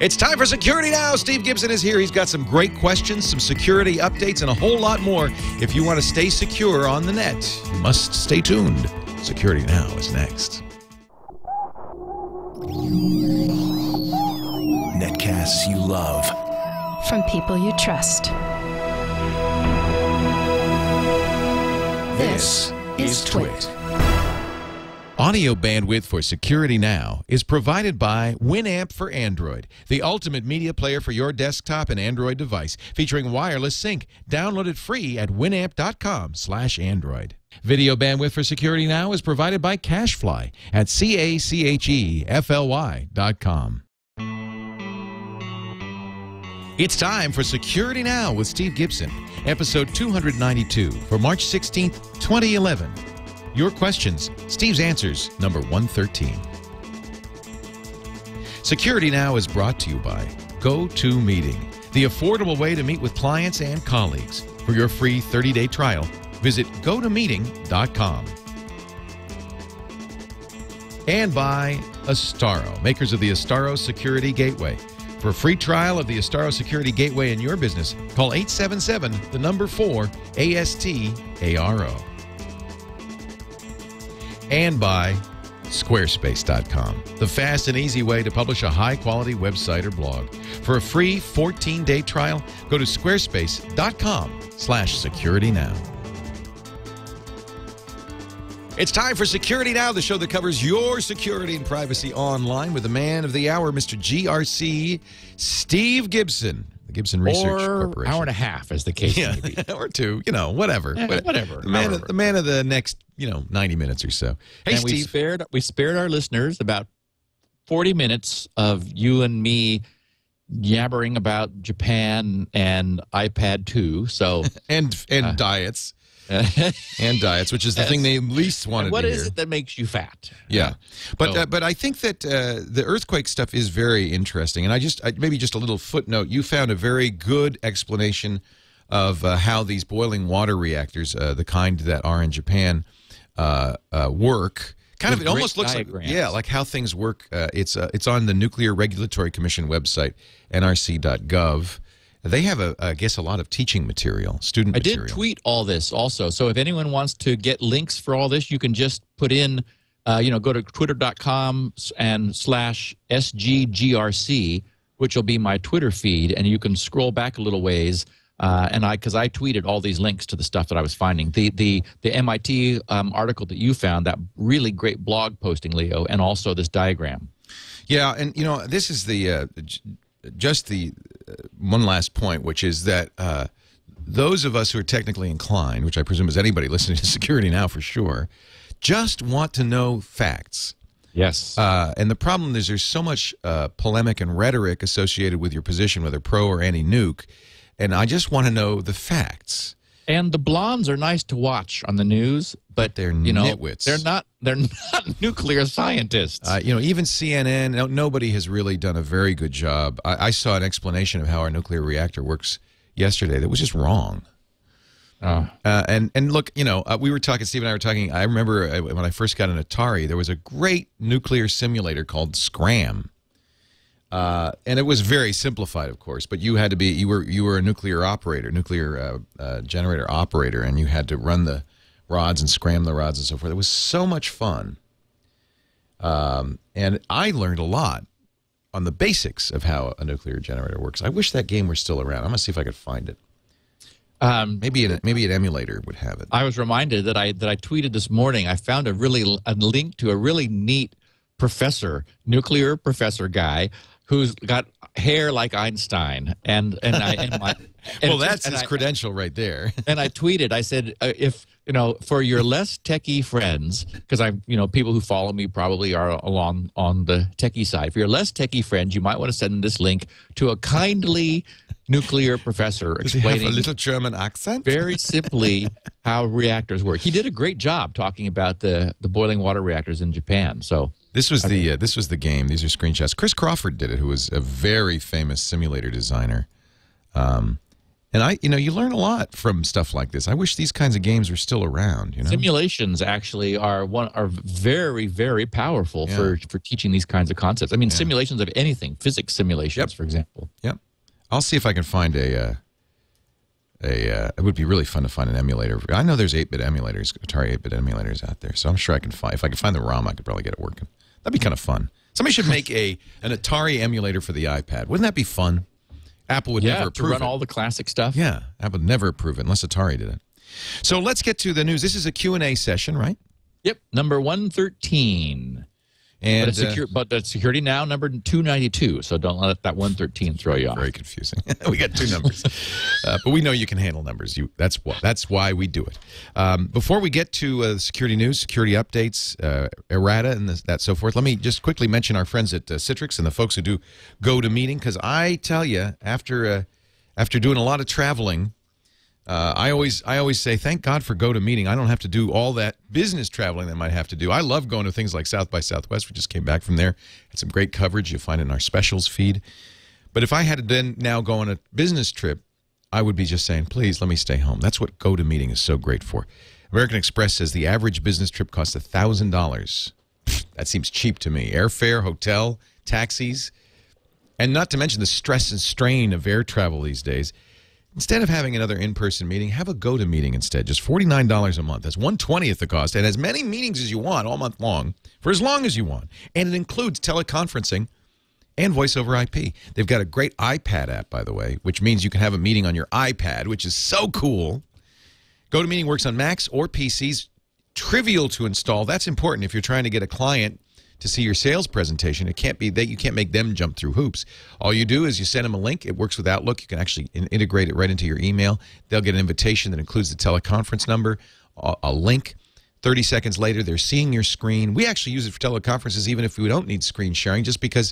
It's time for Security Now. Steve Gibson is here. He's got some great questions, some security updates, and a whole lot more. If you want to stay secure on the net, you must stay tuned. Security Now is next. Netcasts you love. From people you trust. This is Twit. Audio bandwidth for Security Now is provided by Winamp for Android, the ultimate media player for your desktop and Android device, featuring wireless sync. Download it free at winamp.com/Android. Video bandwidth for Security Now is provided by CacheFly at CacheFly.com. It's time for Security Now with Steve Gibson, episode 292 for March 16th, 2011. Your questions, Steve's answers, number 113. Security Now is brought to you by GoToMeeting, the affordable way to meet with clients and colleagues. For your free 30-day trial, visit gotomeeting.com. And by Astaro, makers of the Astaro Security Gateway. For a free trial of the Astaro Security Gateway in your business, call 877-4-ASTARO. And by Squarespace.com, the fast and easy way to publish a high-quality website or blog. For a free 14-day trial, go to squarespace.com/securitynow. It's time for Security Now, the show that covers your security and privacy online with the man of the hour, Mr. GRC, Steve Gibson. Gibson Research Corporation. Or hour and a half, as the case may be. Or two, whatever. Whatever. The man of the next, 90 minutes or so. Hey, and Steve. we spared our listeners about 40 minutes of you and me yabbering about Japan and iPad 2. So and diets. And diets, which is the thing they least wanted to hear. What is it that makes you fat? Yeah, but I think that the earthquake stuff is very interesting, and maybe just a little footnote. You found a very good explanation of how these boiling water reactors, the kind that are in Japan, work. Kind of, it almost looks like how things work. It's on the Nuclear Regulatory Commission website, nrc.gov. They have, I guess, a lot of teaching material, student material. I did tweet all this also. So if anyone wants to get links for all this, you can just put in, go to twitter.com and /SGGRC, which will be my Twitter feed, and you can scroll back a little ways. Because I tweeted all these links to the stuff that I was finding. The MIT article that you found, that really great blog posting, Leo, and also this diagram. Yeah, and this is the one last point, which is that those of us who are technically inclined, which I presume is anybody listening to Security Now for sure, just want to know facts. Yes. And the problem is there's so much polemic and rhetoric associated with your position, whether pro or anti-nuke, and I just want to know the facts. And the blondes are nice to watch on the news, but they're nitwits. They're not nuclear scientists. Even CNN, nobody has really done a very good job. I saw an explanation of how our nuclear reactor works yesterday that was just wrong. And look, we were talking, Steve and I were talking, I remember when I first got an Atari, there was a great nuclear simulator called Scram. And it was very simplified, of course, but you had to be, you were a nuclear operator, generator operator, and you had to run the rods and scram the rods and so forth. It was so much fun. And I learned a lot on the basics of how a nuclear generator works. I wish that game were still around. I'm going to see if I could find it. Maybe an emulator would have it. I was reminded that I tweeted this morning. I found a link to a really neat nuclear professor guy who's got hair like Einstein, well, that's his credential right there. And I tweeted, I said, if for your less techie friends, because people who follow me probably are along on the techie side. For your less techie friends, you might want to send this link to a kindly nuclear professor explaining. Does he have a little German accent? Very simply how reactors work. He did a great job talking about the boiling water reactors in Japan. So. This was the game. These are screenshots. Chris Crawford did it, who was a very famous simulator designer. And you learn a lot from stuff like this. I wish these kinds of games were still around. Simulations actually are very, very powerful for teaching these kinds of concepts. I mean, simulations of anything, physics simulations, for example. Yep. I'll see if I can find it would be really fun to find an emulator. I know there's 8-bit emulators, Atari 8-bit emulators out there, so I'm sure I can find. If I can find the ROM, I could probably get it working. That'd be kind of fun. Somebody should make an Atari emulator for the iPad. Wouldn't that be fun? Apple would never approve to run all the classic stuff. Yeah, Apple would never approve it unless Atari did it. So let's get to the news. This is a Q&A session, right? Yep, number 113. And but the security now number 292. So don't let that 113 throw you off. Very confusing. We got two numbers, but we know you can handle numbers. That's why we do it. Before we get to security news, security updates, errata, and that so forth, let me just quickly mention our friends at Citrix and the folks who do GoToMeeting, because I tell you, after doing a lot of traveling. I always say, thank God for GoToMeeting. I don't have to do all that business traveling that I might have to do. I love going to things like South by Southwest. We just came back from there. Had some great coverage. You'll find it in our specials feed. But if I had been now go on a business trip, I would be just saying, please, let me stay home. That's what GoToMeeting is so great for. American Express says the average business trip costs $1,000. That seems cheap to me. Airfare, hotel, taxis, and not to mention the stress and strain of air travel these days. Instead of having another in-person meeting, have a GoToMeeting instead. Just $49 a month. That's 1/20th the cost, and as many meetings as you want all month long, for as long as you want. And it includes teleconferencing and voice over IP. They've got a great iPad app, by the way, which means you can have a meeting on your iPad, which is so cool. GoToMeeting works on Macs or PCs. Trivial to install. That's important if you're trying to get a client to see your sales presentation. It can't be that you can't make them jump through hoops. All you do is you send them a link. It works with Outlook. You can actually integrate it right into your email. They'll get an invitation that includes the teleconference number, a link. 30 seconds later, they're seeing your screen. We actually use it for teleconferences even if we don't need screen sharing, just because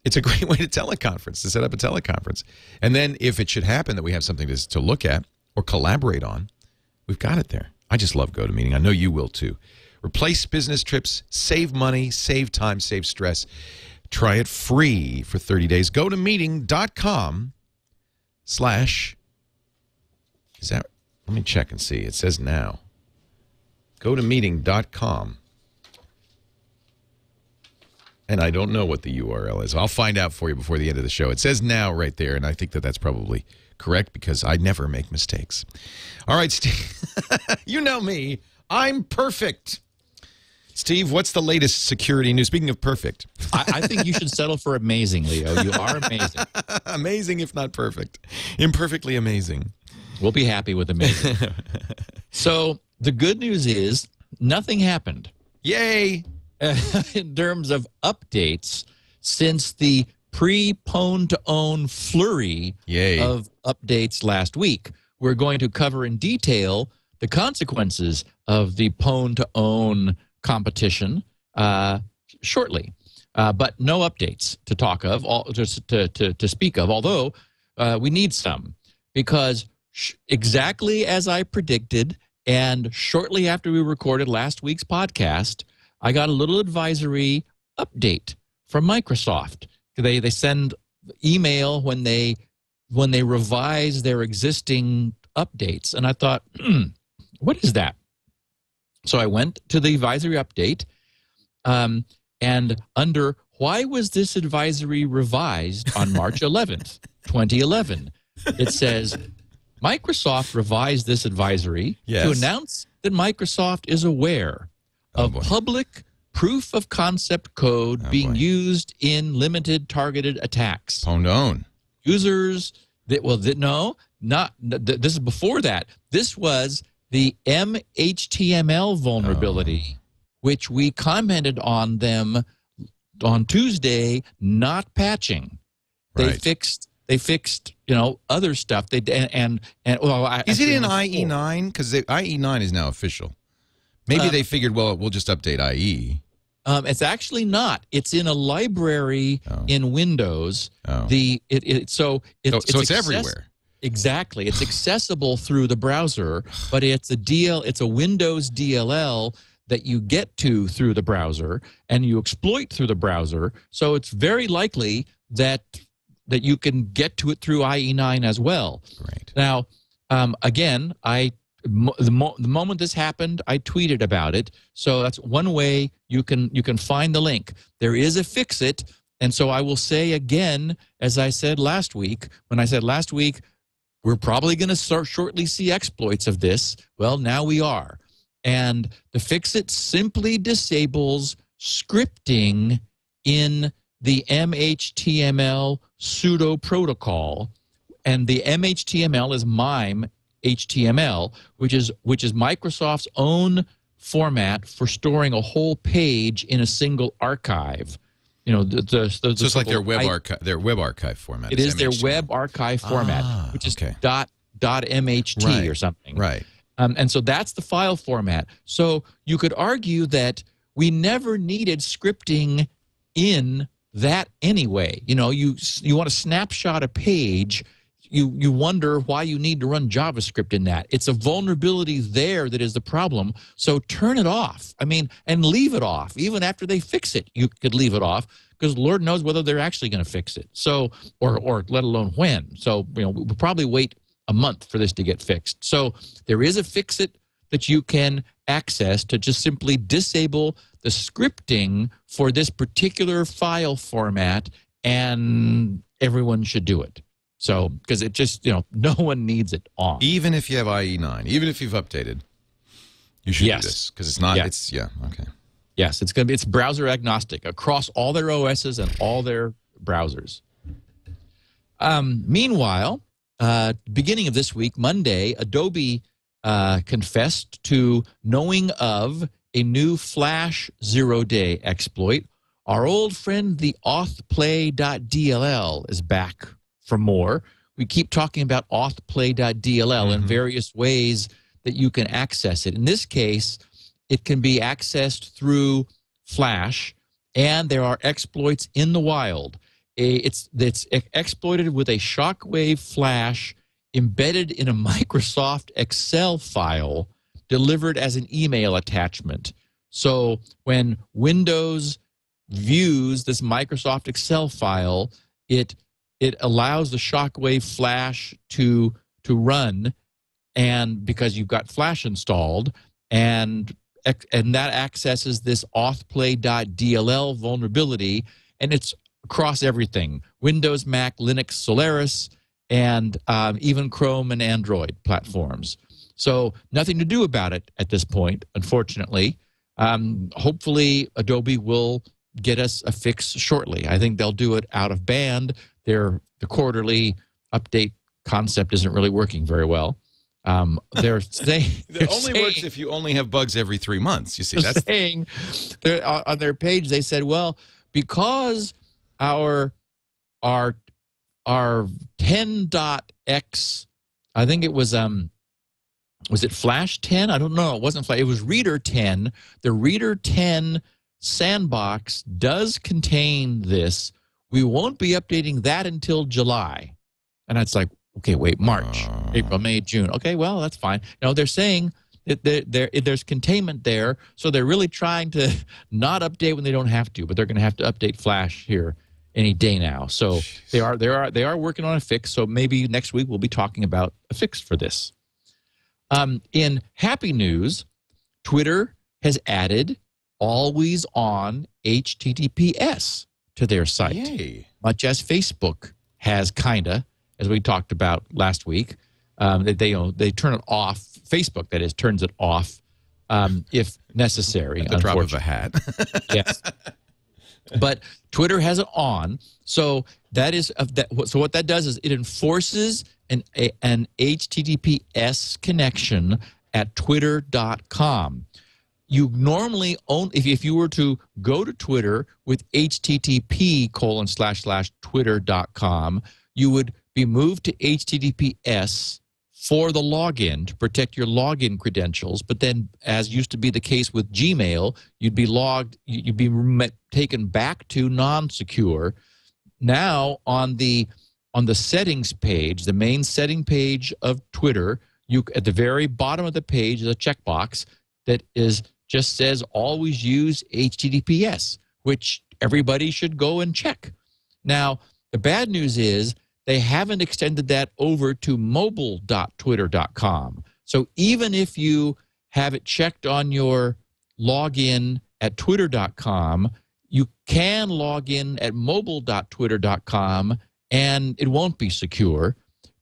it's a great way to teleconference, to set up a teleconference. And then if it should happen that we have something to look at or collaborate on, we've got it there. I just love GoToMeeting. I know you will too. Replace business trips, save money, save time, save stress. Try it free for 30 days. Go to meeting.com/ is that, let me check and see. It says now. Go to meeting.com. And I don't know what the URL is. I'll find out for you before the end of the show. It says now right there, and I think that that's probably correct because I never make mistakes. All right, Steve. You know me. I'm perfect. Steve, what's the latest security news? Speaking of perfect. I think you should settle for amazing, Leo. You are amazing. Amazing, if not perfect. Imperfectly amazing. We'll be happy with amazing. So the good news is nothing happened. Yay. In terms of updates since the pre-pwn-to-own flurry of updates last week. We're going to cover in detail the consequences of the pwn-to-own competition shortly, but no updates to talk of, to speak of, although we need some, because exactly as I predicted and shortly after we recorded last week's podcast, I got a little advisory update from Microsoft. They send email when they revise their existing updates, and I thought, what is that? So I went to the advisory update, and under why was this advisory revised on March 11th, 2011, it says, Microsoft revised this advisory to announce that Microsoft is aware of public proof of concept code being used in limited targeted attacks. Users that, this is before that. This was the MHTML vulnerability, which we commented on them on Tuesday, not patching. They fixed, other stuff. Is it in IE9? Because IE9 is now official. Maybe they figured, well, we'll just update IE. It's actually not. It's in a library in Windows. So it's everywhere. Exactly. It's accessible through the browser, but it's a Windows DLL that you get to through the browser and you exploit through the browser. So it's very likely that that you can get to it through IE9 as well. Right. Now, again, the moment this happened, I tweeted about it. So that's one way you can find the link. There is a fix-it, and so I will say again, as I said last week, when I said last week, we're probably going to shortly see exploits of this. Well, now we are. And the fix-it simply disables scripting in the MHTML pseudo protocol. And the MHTML is MIME HTML, which is Microsoft's own format for storing a whole page in a single archive. You know, so it's like their web archive format. It is their web archive format, which is .mht or something. Right. And so that's the file format. So you could argue that we never needed scripting in that anyway. You know, you want to snapshot a page, you wonder why you need to run JavaScript in that. It's a vulnerability there that is the problem. So turn it off. I mean, and leave it off. Even after they fix it, you could leave it off, because Lord knows whether they're actually going to fix it. So, or let alone when. So, you know, we'll probably wait a month for this to get fixed. So there is a fix-it that you can access to just simply disable the scripting for this particular file format, and everyone should do it. So, because it just, you know, no one needs it on. Even if you have IE9, even if you've updated, you should do this, because it's not, okay. Yes, it's browser agnostic across all their OSs and all their browsers. Meanwhile, beginning of this week, Monday, Adobe confessed to knowing of a new Flash zero-day exploit. Our old friend, the authplay.dll, is back for more. We keep talking about authplay.dll in various ways that you can access it. In this case, it can be accessed through Flash, and there are exploits in the wild. It's exploited with a shockwave flash embedded in a Microsoft Excel file delivered as an email attachment. So when Windows views this Microsoft Excel file, it allows the shockwave flash to run, and because you've got Flash installed, and that accesses this authplay.dll vulnerability, and it's across everything: Windows, Mac, Linux, Solaris, and even Chrome and Android platforms. So nothing to do about it at this point, unfortunately. Hopefully, Adobe will get us a fix shortly. I think they'll do it out of band. The quarterly update concept isn't really working very well. It only works if you only have bugs every 3 months. You see, that's saying on their page. They said, well, because our 10.x, I think it was it Flash 10? I don't know. It wasn't Flash. It was Reader 10. The Reader 10 sandbox does contain this. We won't be updating that until July. And it's like, okay, wait, March, April, May, June. Okay, well, that's fine. No, they're saying that there's containment there, so they're really trying to not update when they don't have to, but they're going to have to update Flash here any day now. So they are working on a fix. So maybe next week we'll be talking about a fix for this. In happy news, Twitter has added always on HTTPS to their site. Yay. Much as Facebook has, kinda, as we talked about last week. They turn it off. Facebook, that is, turns it off if necessary. At the drop of a hat. Yes. But Twitter has it on. So that is so what that does is it enforces an HTTPS connection at twitter.com. You normally if you were to go to Twitter with http://twitter.com, you would be moved to HTTPS for the login to protect your login credentials. But then, as used to be the case with Gmail, you'd be taken back to non-secure. Now, on the settings page, the main setting page of Twitter, at the very bottom of the page is a checkbox that just says always use HTTPS, which everybody should go and check. Now, The bad news is they haven't extended that over to mobile.twitter.com. So even if you have it checked on your login at twitter.com, you can log in at mobile.twitter.com and it won't be secure,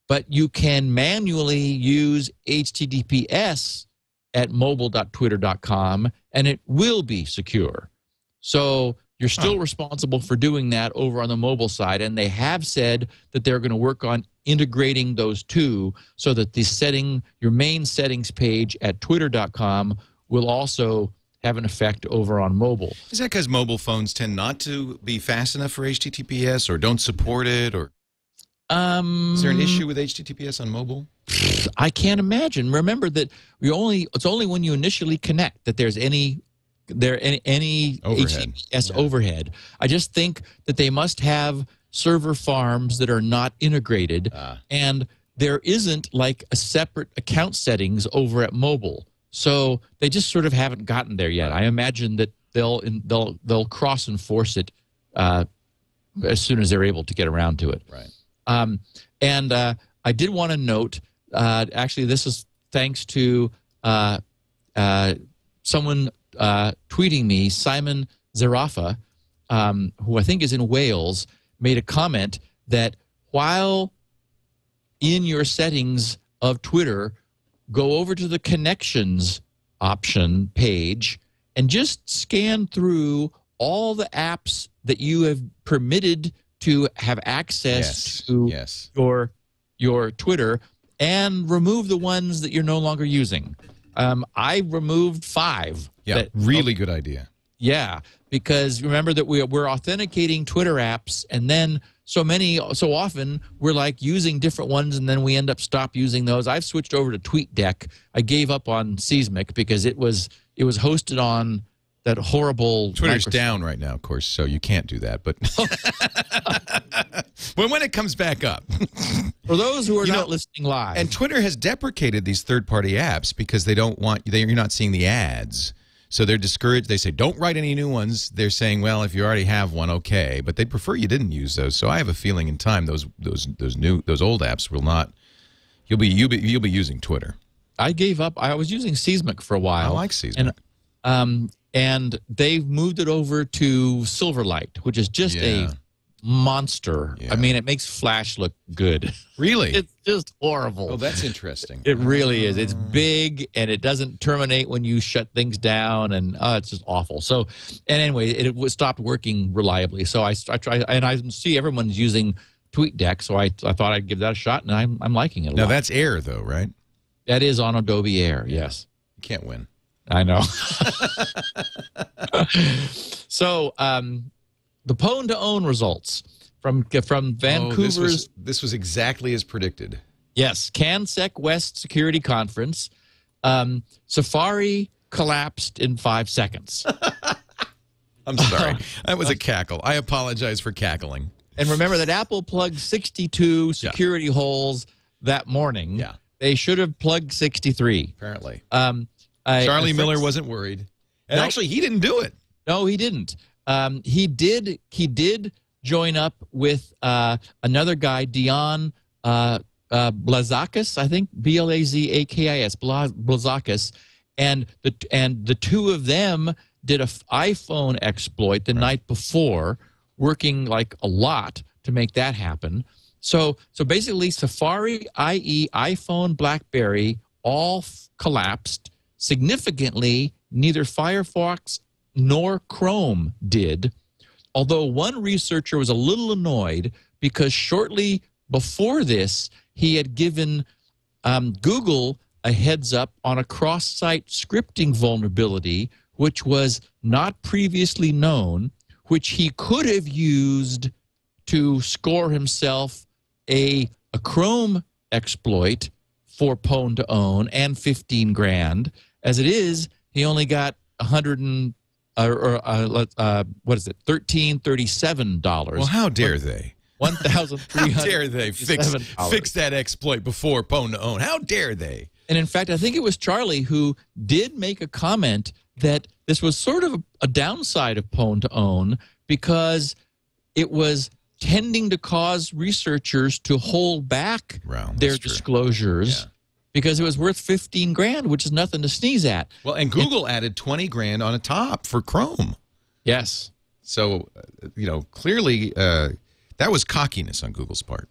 but you can manually use HTTPS at mobile.twitter.com and it will be secure. So you're still responsible for doing that over on the mobile side, and they have said that they're going to work on integrating those two so that your main settings page at twitter.com will also have an effect over on mobile. Is that because mobile phones tend not to be fast enough for HTTPS or don't support it? Or is there an issue with HTTPS on mobile? I can't imagine. Remember that it's only when you initially connect that there's any overhead. HTTPS overhead. I just think that they must have server farms that are not integrated, and there isn't like a separate account settings over at mobile. So they just sort of haven't gotten there yet. I imagine that they'll cross enforce it as soon as they're able to get around to it. Right. And I did want to note, actually, this is thanks to someone tweeting me, Simon Zarafa, who I think is in Wales, made a comment that while in your settings of Twitter, go over to the connections option page and just scan through all the apps that you have permitted to have access to your Twitter and remove the ones that you're no longer using. I removed 5. Yeah, really good idea. Yeah, because remember that we're authenticating Twitter apps, and then so often we're like using different ones, and then we end up stop using those. I've switched over to TweetDeck. I gave up on Seismic because it was hosted on that horrible Twitter's down right now, of course, so you can't do that. But when it comes back up. For those who are not listening live. And Twitter has deprecated these third-party apps because you're not seeing the ads. So they're discouraged. They say, don't write any new ones. They're saying, well, if you already have one, okay. But they'd prefer you didn't use those. So I have a feeling in time those old apps will not. You'll be using Twitter. I gave up. I was using Seismic for a while. I like Seismic. And they've moved it over to Silverlight, which is just a monster. Yeah. I mean, it makes Flash look good. Really? It's just horrible. Oh, that's interesting. It really is. It's big, and it doesn't terminate when you shut things down, and it's just awful. So, and anyway, it stopped working reliably. So I try, and I see everyone's using TweetDeck, so I thought I'd give that a shot, and I'm liking it a lot. Now, that's Air, though, right? That is on Adobe Air, yes. You can't win. I know. So, the Pwn to Own results from Vancouver's. This was exactly as predicted. Yes, CanSec West Security Conference. Safari collapsed in 5 seconds. I'm sorry. That was a cackle. I apologize for cackling. And remember that Apple plugged 62 security holes that morning. Yeah. They should have plugged 63. Apparently. Charlie Miller wasn't worried. And actually, he didn't do it. No, he didn't. He did join up with another guy, Dion Blazakis, I think, Blazakis, Blazakis, and the two of them did an iPhone exploit the night before, working like a lot to make that happen. So basically, Safari, IE, iPhone, BlackBerry all collapsed significantly. Neither Firefox nor Chrome did, although one researcher was a little annoyed because shortly before this, he had given Google a heads up on a cross-site scripting vulnerability, which was not previously known, which he could have used to score himself a Chrome exploit for Pwn to Own and 15 grand. As it is, he only got $1337. Well, how dare they? $1,300. How dare they fix that exploit before Pwn to Own? How dare they? And in fact, I think it was Charlie who did make a comment that this was sort of a downside of Pwn to Own because it was tending to cause researchers to hold back their disclosures because it was worth 15 grand, which is nothing to sneeze at. Well, and Google added 20 grand on the top for Chrome. Yes. So, clearly that was cockiness on Google's part.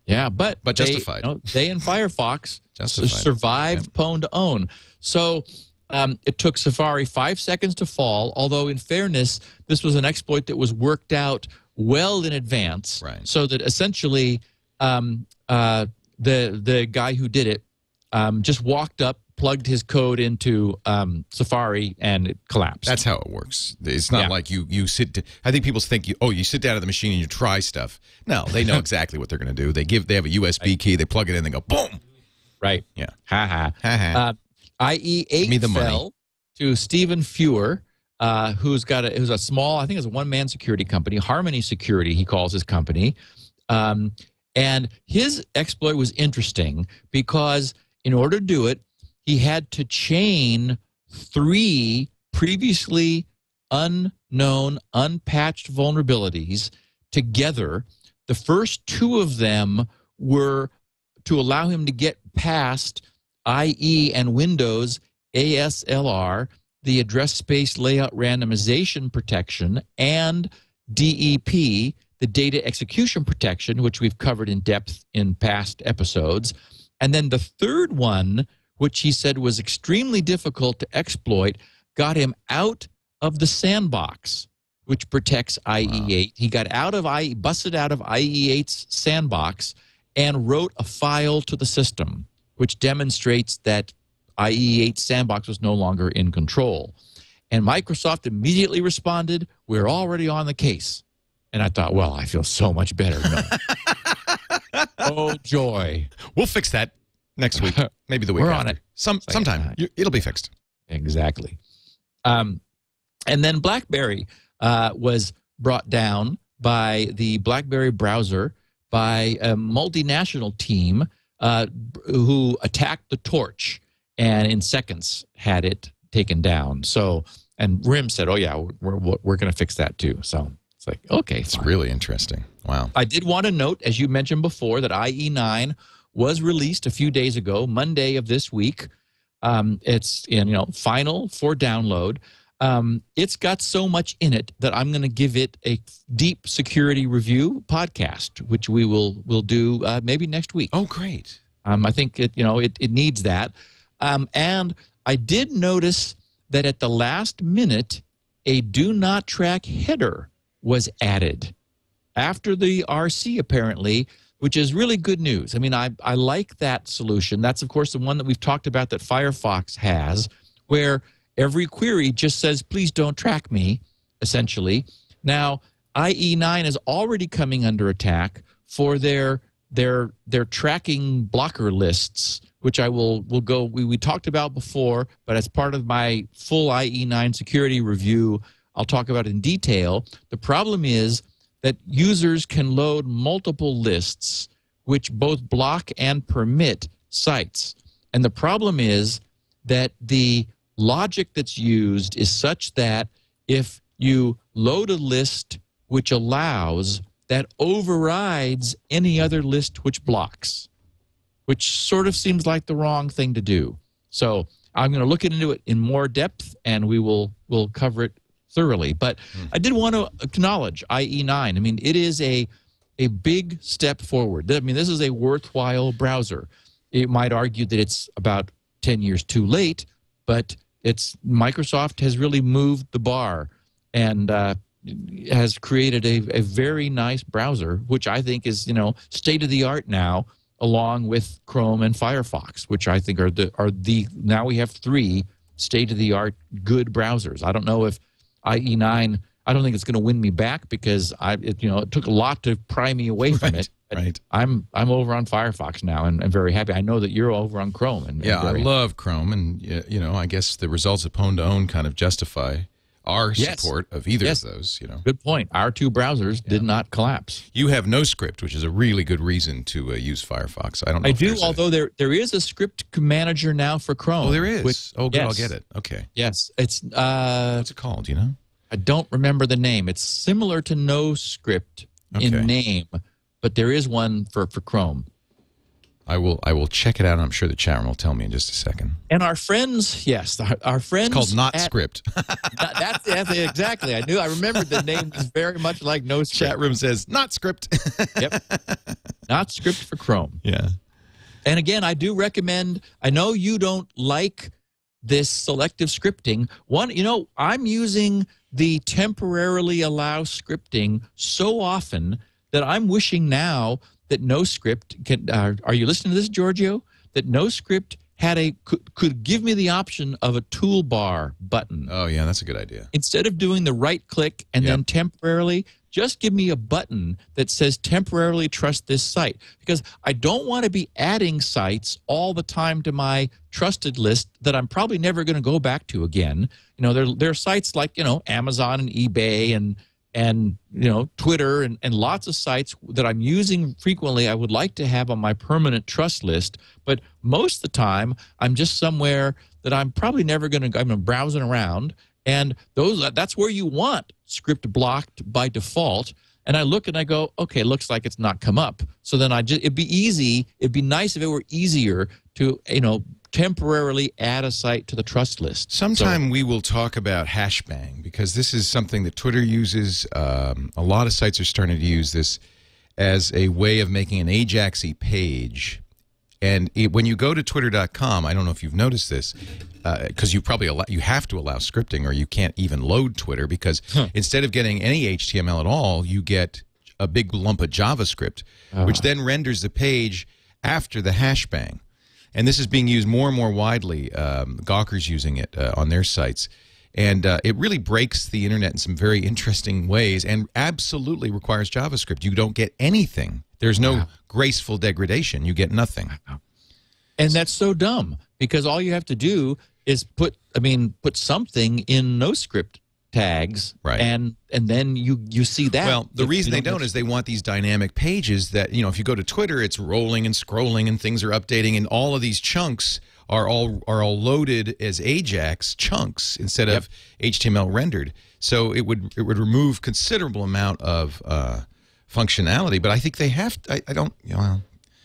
Yeah, but justified. They and Firefox survived pwn to own. So it took Safari 5 seconds to fall, although in fairness, this was an exploit that was worked out well in advance, so that essentially the guy who did it just walked up, plugged his code into Safari, and it collapsed. That's how it works. It's not like you sit. I think people think you sit down at the machine and you try stuff. No, they know exactly what they're going to do. They have a USB key. They plug it in. They go boom. Right. Yeah. Ha ha. IE8 fell to Stephen Fewer, who's a small, I think it's a one-man security company, Harmony Security, he calls his company. And his exploit was interesting because in order to do it, he had to chain 3 previously unknown, unpatched vulnerabilities together. The first 2 of them were to allow him to get past IE and Windows ASLR, the address space layout randomization protection, and DEP, the data execution protection, which we've covered in depth in past episodes. And then the third one, which he said was extremely difficult to exploit, got him out of the sandbox, which protects IE8. He got busted out of IE8's sandbox and wrote a file to the system, which demonstrates that IE8 sandbox was no longer in control. And Microsoft immediately responded, "We're already on the case." And I thought, well, I feel so much better. No. Oh, joy. We'll fix that next week, maybe the week We're after. on it. Sometime. It'll be fixed. Exactly. And then BlackBerry was brought down by the BlackBerry browser by a multinational team who attacked the torch and in seconds had it taken down. So, and RIM said, "Oh yeah, we're going to fix that too." So it's like, okay, it's really interesting. Wow. I did want to note, as you mentioned before, that IE9 was released a few days ago, Monday of this week. It's final for download. It's got so much in it that I'm going to give it a deep security review podcast, which we'll do maybe next week. Oh, great! I think it needs that. And I did notice that at the last minute, a do not track header was added after the RC apparently, which is really good news. I mean, I like that solution. That's of course the one that we've talked about that Firefox has, where every query just says, "Please don't track me," essentially. Now, IE9 is already coming under attack for their tracking blocker lists, which we talked about before, but as part of my full IE9 security review, I'll talk about in detail. The problem is that users can load multiple lists which both block and permit sites. And the problem is that the logic that's used is such that if you load a list which allows, that overrides any other list which blocks, which sort of seems like the wrong thing to do. So I'm going to look into it in more depth, and we'll cover it thoroughly. But I did want to acknowledge IE9. I mean, it is a big step forward. I mean, this is a worthwhile browser. It might argue that it's about 10 years too late, but Microsoft has really moved the bar and has created a very nice browser, which I think is state of the art now, along with Chrome and Firefox, which I think are the now we have 3 state of the art good browsers. I don't know if IE9. I don't think it's going to win me back because it took a lot to pry me away from it. Right. I'm over on Firefox now and very happy. I know that you're over on Chrome. And I love Chrome, and I guess the results of Pwn to Own kind of justify our support of either of those. Good point. Our 2 browsers did not collapse. You have no script, which is a really good reason to use Firefox. I don't know. I do, although there is a script manager now for Chrome. Oh, there is. Good. I'll get it. Okay. Yes, it's what's it called? I don't remember the name. It's similar to NoScript. in name, but there is one for Chrome. I will check it out. I'm sure the chat room will tell me in just a second. And our friends, yes, our friends. It's called Not Script. That's exactly. I remembered the name is very much like No Script. Chat room says Not Script. Yep. Not Script for Chrome. Yeah. And again, I do recommend. I know you don't like this selective scripting. I'm using the temporarily allow scripting so often that I'm wishing now that No Script can. Are you listening to this, Giorgio? That No Script had could give me the option of a toolbar button. Oh yeah, that's a good idea. Instead of doing the right click and then temporarily, just give me a button that says temporarily trust this site, because I don't want to be adding sites all the time to my trusted list that I'm probably never going to go back to again. There are sites like Amazon and eBay and Twitter and lots of sites that I'm using frequently I would like to have on my permanent trust list, but most of the time I'm just somewhere that I'm probably never going to. I'm browsing around, and that's where you want script blocked by default. And I look and I go, okay, looks like it's not come up. So then it'd be easy. It'd be nice if it were easier to temporarily add a site to the trust list. Sometime we will talk about hashbang, because this is something that Twitter uses. A lot of sites are starting to use this as a way of making an Ajax-y page. And when you go to twitter.com, I don't know if you've noticed this, because you have to allow scripting or you can't even load Twitter, because instead of getting any HTML at all, you get a big lump of JavaScript, which then renders the page after the hashbang. And this is being used more and more widely. Gawker's using it on their sites. And it really breaks the internet in some very interesting ways and absolutely requires JavaScript. You don't get anything. There's no graceful degradation. You get nothing. And that's so dumb, because all you have to do is put something in no script tags, right? And then you see that. Well, the reason they don't is they want these dynamic pages that, if you go to Twitter, it's rolling and scrolling and things are updating, and all of these chunks are all loaded as Ajax chunks instead of HTML rendered. So it would remove considerable amount of functionality. But I think they have. I don't.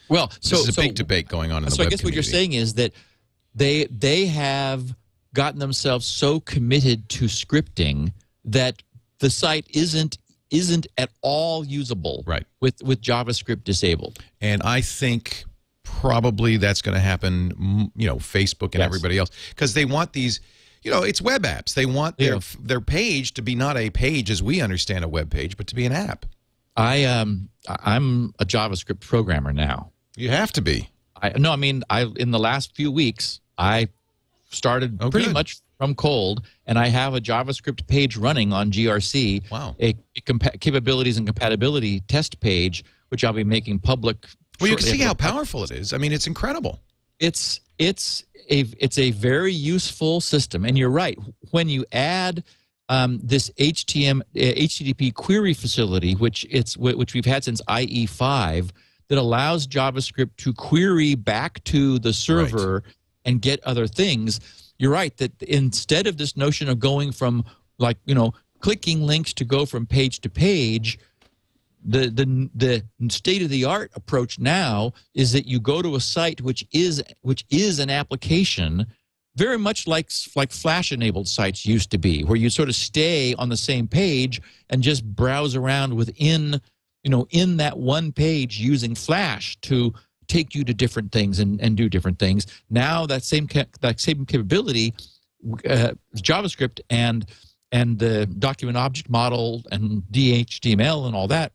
Well, this is a big debate going on in the web community. So I guess what you're saying is that they have gotten themselves so committed to scripting that the site isn't at all usable, right, with JavaScript disabled. And I think probably that's going to happen, Facebook and everybody else, because they want these, it's web apps. They want their page to be not a page as we understand a web page, but to be an app. I'm a JavaScript programmer now. You have to be. In the last few weeks, I started pretty much from cold, and I have a JavaScript page running on GRC. Wow. A capabilities and compatibility test page, which I'll be making public. Well, you can see how powerful it is. I mean, it's incredible. It's a very useful system, and you're right. When you add this HTTP query facility, which we've had since IE5, that allows JavaScript to query back to the server and get other things. You're right that instead of this notion of going from clicking links to go from page to page, the state-of-the-art approach now is that you go to a site which is an application, very much like Flash-enabled sites used to be, where you sort of stay on the same page and just browse around within, in that one page using Flash to take you to different things and do different things. Now that same capability, JavaScript and the document object model and DHTML and all that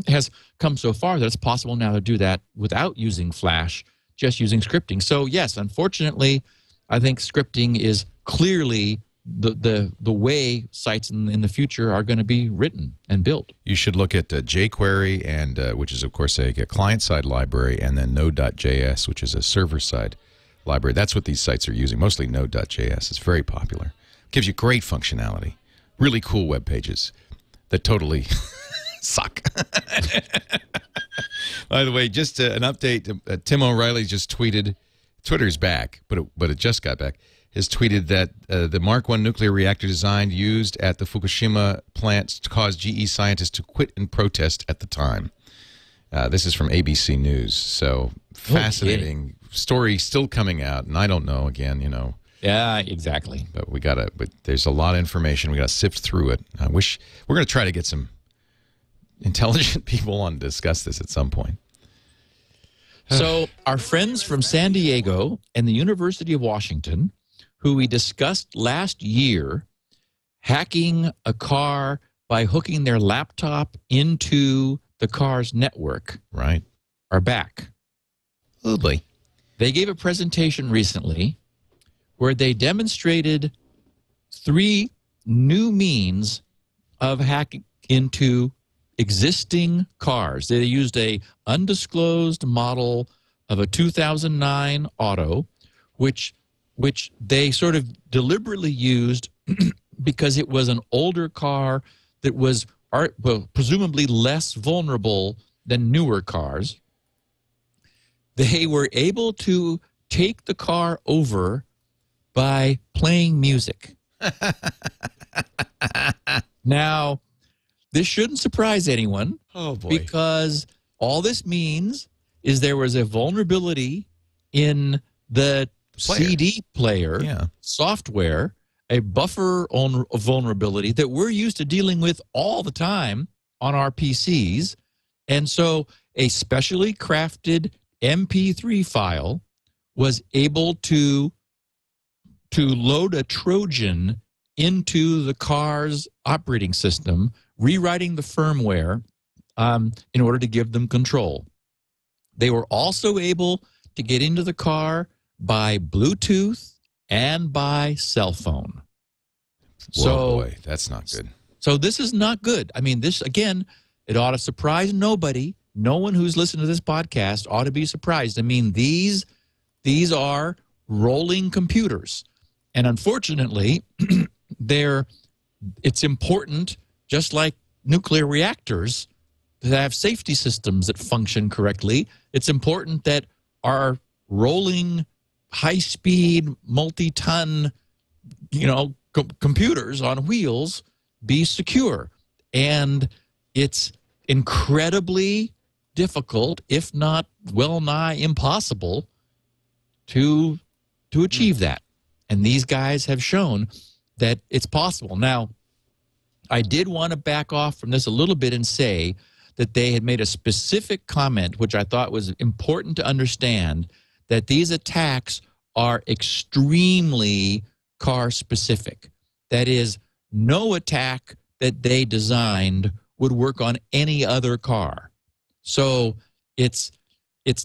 has come so far that it's possible now to do that without using Flash, just using scripting. So yes, unfortunately, I think scripting is clearly the way sites in the future are going to be written and built. You should look at jQuery, and which is, of course, a client-side library, and then Node.js, which is a server-side library. That's what these sites are using, mostly Node.js. It's very popular. Gives you great functionality. Really cool web pages that totally suck. By the way, just an update. Tim O'Reilly just tweeted, Twitter's back, but it just got back. has tweeted that the Mark I nuclear reactor design used at the Fukushima plant caused GE scientists to quit in protest at the time. This is from ABC News. So fascinating story still coming out, and I don't know. Again, you know. Yeah, exactly. But we got to. But there's a lot of information. We got to sift through it. I wish we're going to try to get some intelligent people on to discuss this at some point. So our friends from San Diego and the University of Washington, who we discussed last year, hacking a car by hooking their laptop into the car's network, right, are back. Lovely. They gave a presentation recently where they demonstrated 3 new means of hacking into existing cars. They used a undisclosed model of a 2009 auto, which they sort of deliberately used because it was an older car that was presumably less vulnerable than newer cars. They were able to take the car over by playing music. Now, this shouldn't surprise anyone. Oh, boy. Because all this means is there was a vulnerability in the CD player software, a buffer vulnerability that we're used to dealing with all the time on our PCs. And so a specially crafted MP3 file was able to load a Trojan into the car's operating system, rewriting the firmware in order to give them control. They were also able to get into the car by Bluetooth and by cell phone. Whoa, boy, that's not good. So this is not good. I mean, this, again, it ought to surprise nobody. No one who's listened to this podcast ought to be surprised. I mean, these are rolling computers. And unfortunately, it's important, just like nuclear reactors, to have safety systems that function correctly. It's important that our rolling, high-speed, multi-ton, computers on wheels be secure. And it's incredibly difficult, if not well-nigh impossible, to achieve that. And these guys have shown that it's possible. Now, I did want to back off from this a little bit and say that they had made a specific comment, which I thought was important to understand, that these attacks are extremely car-specific. That is, no attack that they designed would work on any other car. So it's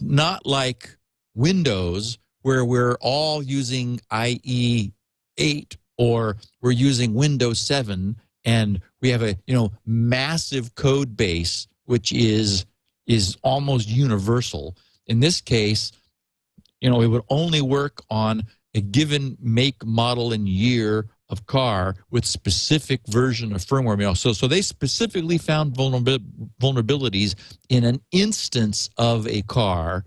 not like Windows, where we're all using IE 8 or we're using Windows 7 and we have a massive code base which is almost universal. In this case, it would only work on a given make, model, and year of car with specific version of firmware. So they specifically found vulnerabilities in an instance of a car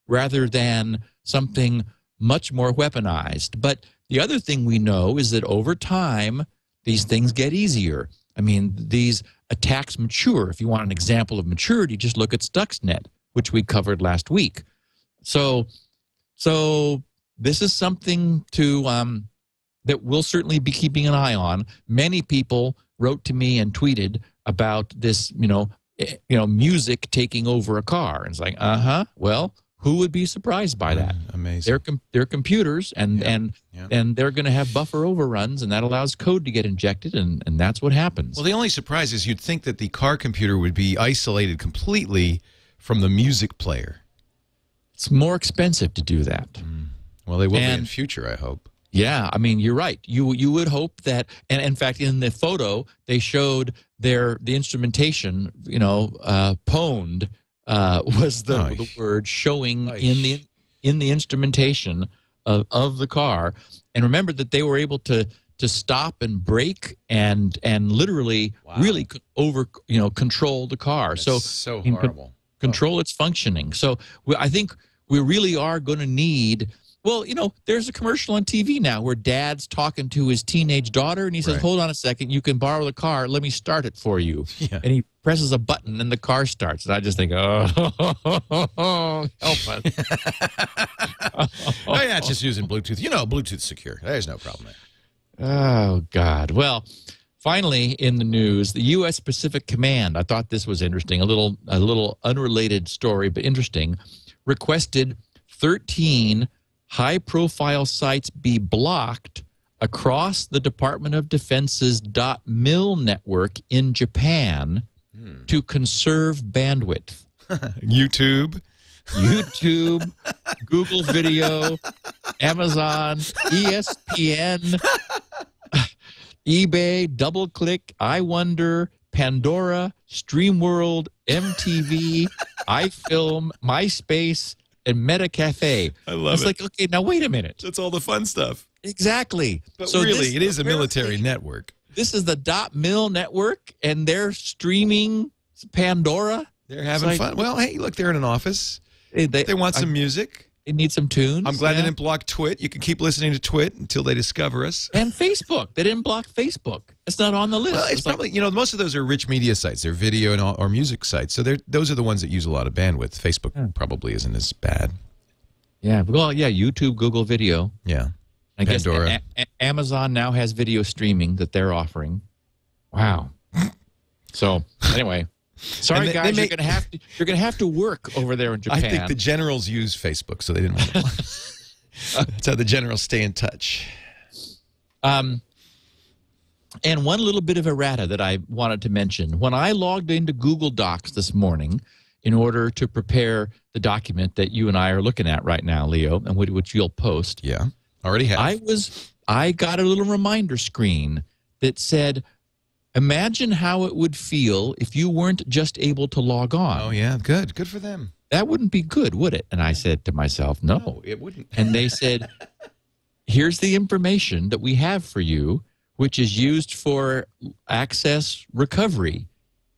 rather than something much more weaponized. But the other thing we know is that over time, these things get easier. I mean, these attacks mature. If you want an example of maturity, just look at Stuxnet, which we covered last week. So this is something that we'll certainly be keeping an eye on. Many people wrote to me and tweeted about this, music taking over a car. And it's like, well, who would be surprised by that? Amazing. They're computers, and they're going to have buffer overruns, and that allows code to get injected, and that's what happens. Well, the only surprise is you'd think that the car computer would be isolated completely from the music player. It's more expensive to do that. Well, they will be in future, I hope. Yeah, I mean, you're right. You would hope that, and in fact, in the photo, they showed the instrumentation, pwned, was the word showing in the instrumentation of the car. And remember that they were able to stop and brake and literally really control the car. That's so horrible. Control its functioning. So I think we really are going to need Well, there's a commercial on TV now where dad's talking to his teenage daughter, and he says, hold on a second, you can borrow the car. Let me start it for you. Yeah. And he presses a button, and the car starts. And I just think, help us. Oh, yeah, it's just using Bluetooth. Bluetooth's secure. There's no problem there. Oh, God. Well, finally, in the news, the U.S. Pacific Command, I thought this was interesting, a little unrelated story, but interesting, requested 13 high-profile sites be blocked across the Department of Defense's .mil network in Japan to conserve bandwidth. YouTube, Google Video, Amazon, ESPN, eBay, DoubleClick, iWonder, Pandora, StreamWorld, MTV, iFilm, MySpace, and MetaCafe. I love it. It's like, okay, now wait a minute. That's all the fun stuff. Exactly. But so really, it is a military network. This is the .mil network, and they're streaming Pandora. They're having fun. Well, hey, look, they're in an office. They want some music. They need some tunes. I'm glad they didn't block Twit. You can keep listening to Twit until they discover us. And Facebook. They didn't block Facebook. It's not on the list. Well, it's probably, most of those are rich media sites. They're video and or music sites. So those are the ones that use a lot of bandwidth. Facebook probably isn't as bad. Yeah. Well, yeah, YouTube, Google Video. Yeah. I Pandora. guess Amazon now has video streaming that they're offering. Wow. So, anyway. Sorry, guys, you're gonna have to work over there in Japan. I think the generals use Facebook, so they didn't want to. That's how the generals stay in touch. And one little bit of errata that I wanted to mention. When I logged into Google Docs this morning in order to prepare the document that you and I are looking at right now, Leo, and which you'll post. Yeah, already have. I got a little reminder screen that said, imagine how it would feel if you weren't just able to log on. Oh, yeah. Good for them. That wouldn't be good, would it? And I said to myself, no, it wouldn't. And they said, here's the information that we have for you, which is used for access recovery.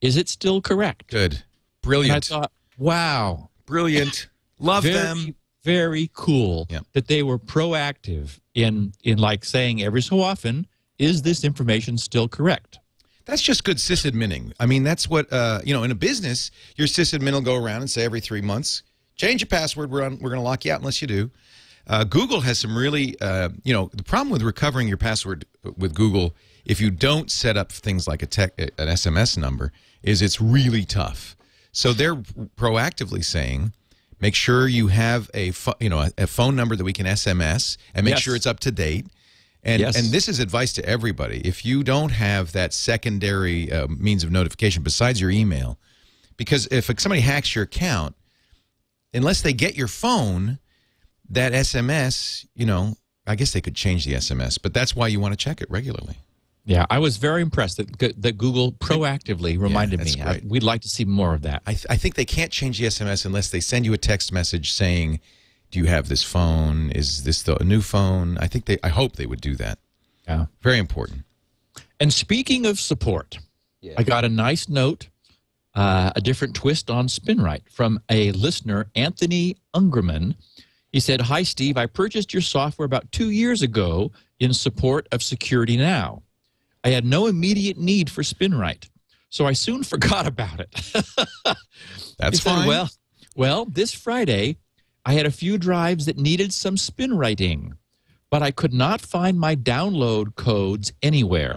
Is it still correct? Good. Brilliant. And I thought, wow. Brilliant. Love them. Very cool that they were proactive in like saying every so often, is this information still correct? That's just good sysadminning. I mean, that's what, in a business, your sysadmin will go around and say every 3 months, change your password, we're going to lock you out unless you do. Google has some really, the problem with recovering your password with Google, if you don't set up things like an SMS number, is it's really tough. So they're proactively saying, make sure you have a phone number that we can SMS and make sure it's up to date. And this is advice to everybody. If you don't have that secondary means of notification besides your email, because if somebody hacks your account, unless they get your phone, that SMS, I guess they could change the SMS, but that's why you want to check it regularly. Yeah, I was very impressed that Google proactively reminded me. We'd like to see more of that. I think they can't change the SMS unless they send you a text message saying, do you have this phone? Is this a new phone? I hope they would do that. Yeah. Very important. And speaking of support, I got a nice note, a different twist on Spinrite from a listener, Anthony Ungerman. He said, hi, Steve. I purchased your software about 2 years ago in support of Security Now. I had no immediate need for Spinrite, so I soon forgot about it. That's fine. Well, this Friday, I had a few drives that needed some Spinriting, but I could not find my download codes anywhere.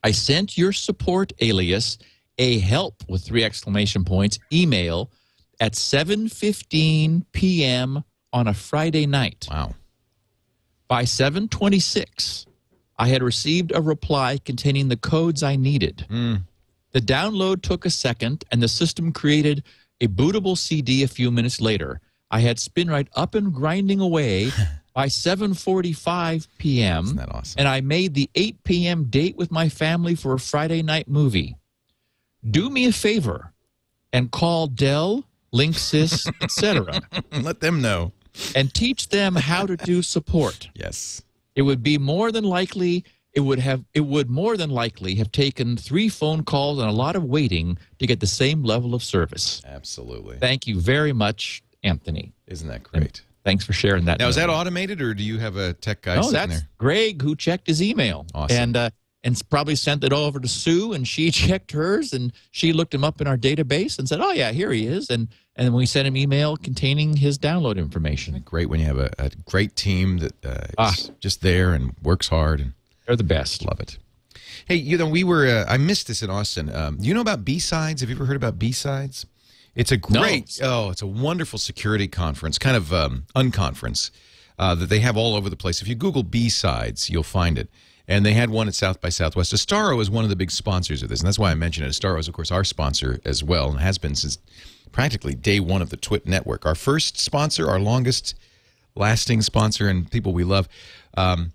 I sent your support alias a help with 3 exclamation points email at 7:15 p.m. on a Friday night. Wow. By 7:26, I had received a reply containing the codes I needed. The download took a second, and the system created a bootable CD a few minutes later. I had Spinrite up and grinding away by 7:45 p.m. Isn't that awesome? And I made the 8 p.m. date with my family for a Friday night movie. Do me a favor and call Dell, Linksys, etc. Let them know. And teach them how to do support. Yes. It would be more than likely, it would more than likely have taken 3 phone calls and a lot of waiting to get the same level of service. Absolutely. Thank you very much, Anthony. Isn't that great? Thanks for sharing that. Now, is that automated, or do you have a tech guy No, sitting that's there? Greg who checked his email. Awesome. And probably sent it over to Sue, and she checked hers, and she looked him up in our database and said, "Oh yeah, here he is." And we sent him email containing his download information. Great when you have a great team that is just there and works hard. And they're the best. Love it. Hey, we were. I missed this in Austin. You know about BSides? Have you ever heard about BSides? It's a great. No. It's a wonderful security conference, kind of unconference that they have all over the place. If you Google BSides, you'll find it. And they had one at South by Southwest. Astaro is one of the big sponsors of this, and that's why I mentioned it. Astaro is, of course, our sponsor as well, and has been since practically day one of the Twit network. Our first sponsor, our longest-lasting sponsor, and people we love. I'm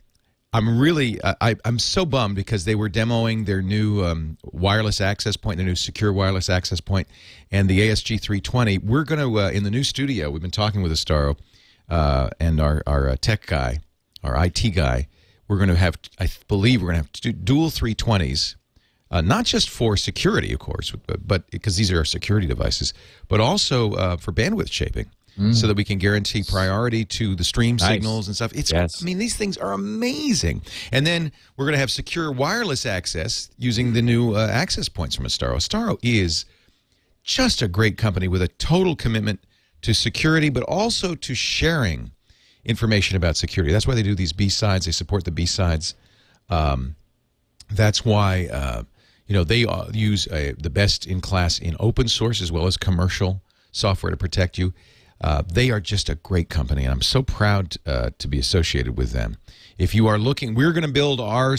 so bummed because they were demoing their new wireless access point, their new secure wireless access point, and the ASG 320. We're going to, in the new studio, we've been talking with Astaro and our tech guy, our IT guy. We're going to have, I believe we're going to have dual 320s, not just for security, of course, but because these are our security devices, but also for bandwidth shaping, so that we can guarantee priority to the stream signals and stuff. I mean, these things are amazing. And then we're going to have secure wireless access using the new access points from Astaro. Astaro is just a great company with a total commitment to security, but also to sharing information about security. That's why they do these BSides. They support the BSides. That's why they use the best in class in open source as well as commercial software to protect you. They are just a great company, and I'm so proud to be associated with them. If you are looking, we're going to build our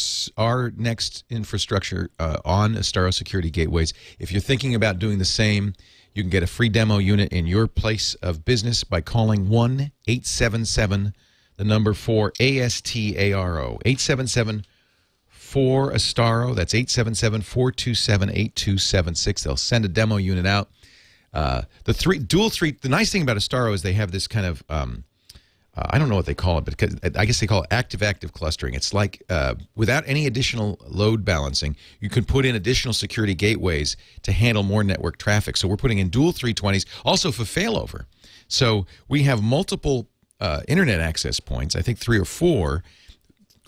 next infrastructure on Astaro Security Gateways. If you're thinking about doing the same, you can get a free demo unit in your place of business by calling 1-877, the number 4, ASTARO, 877-4-ASTARO. That's 877-427-8276. They'll send a demo unit out. The nice thing about Astaro is they have this kind of, I don't know what they call it, but I guess they call it active-active clustering. It's like without any additional load balancing, you can put in additional security gateways to handle more network traffic. So we're putting in dual 320s, also for failover. So we have multiple internet access points, I think 3 or 4,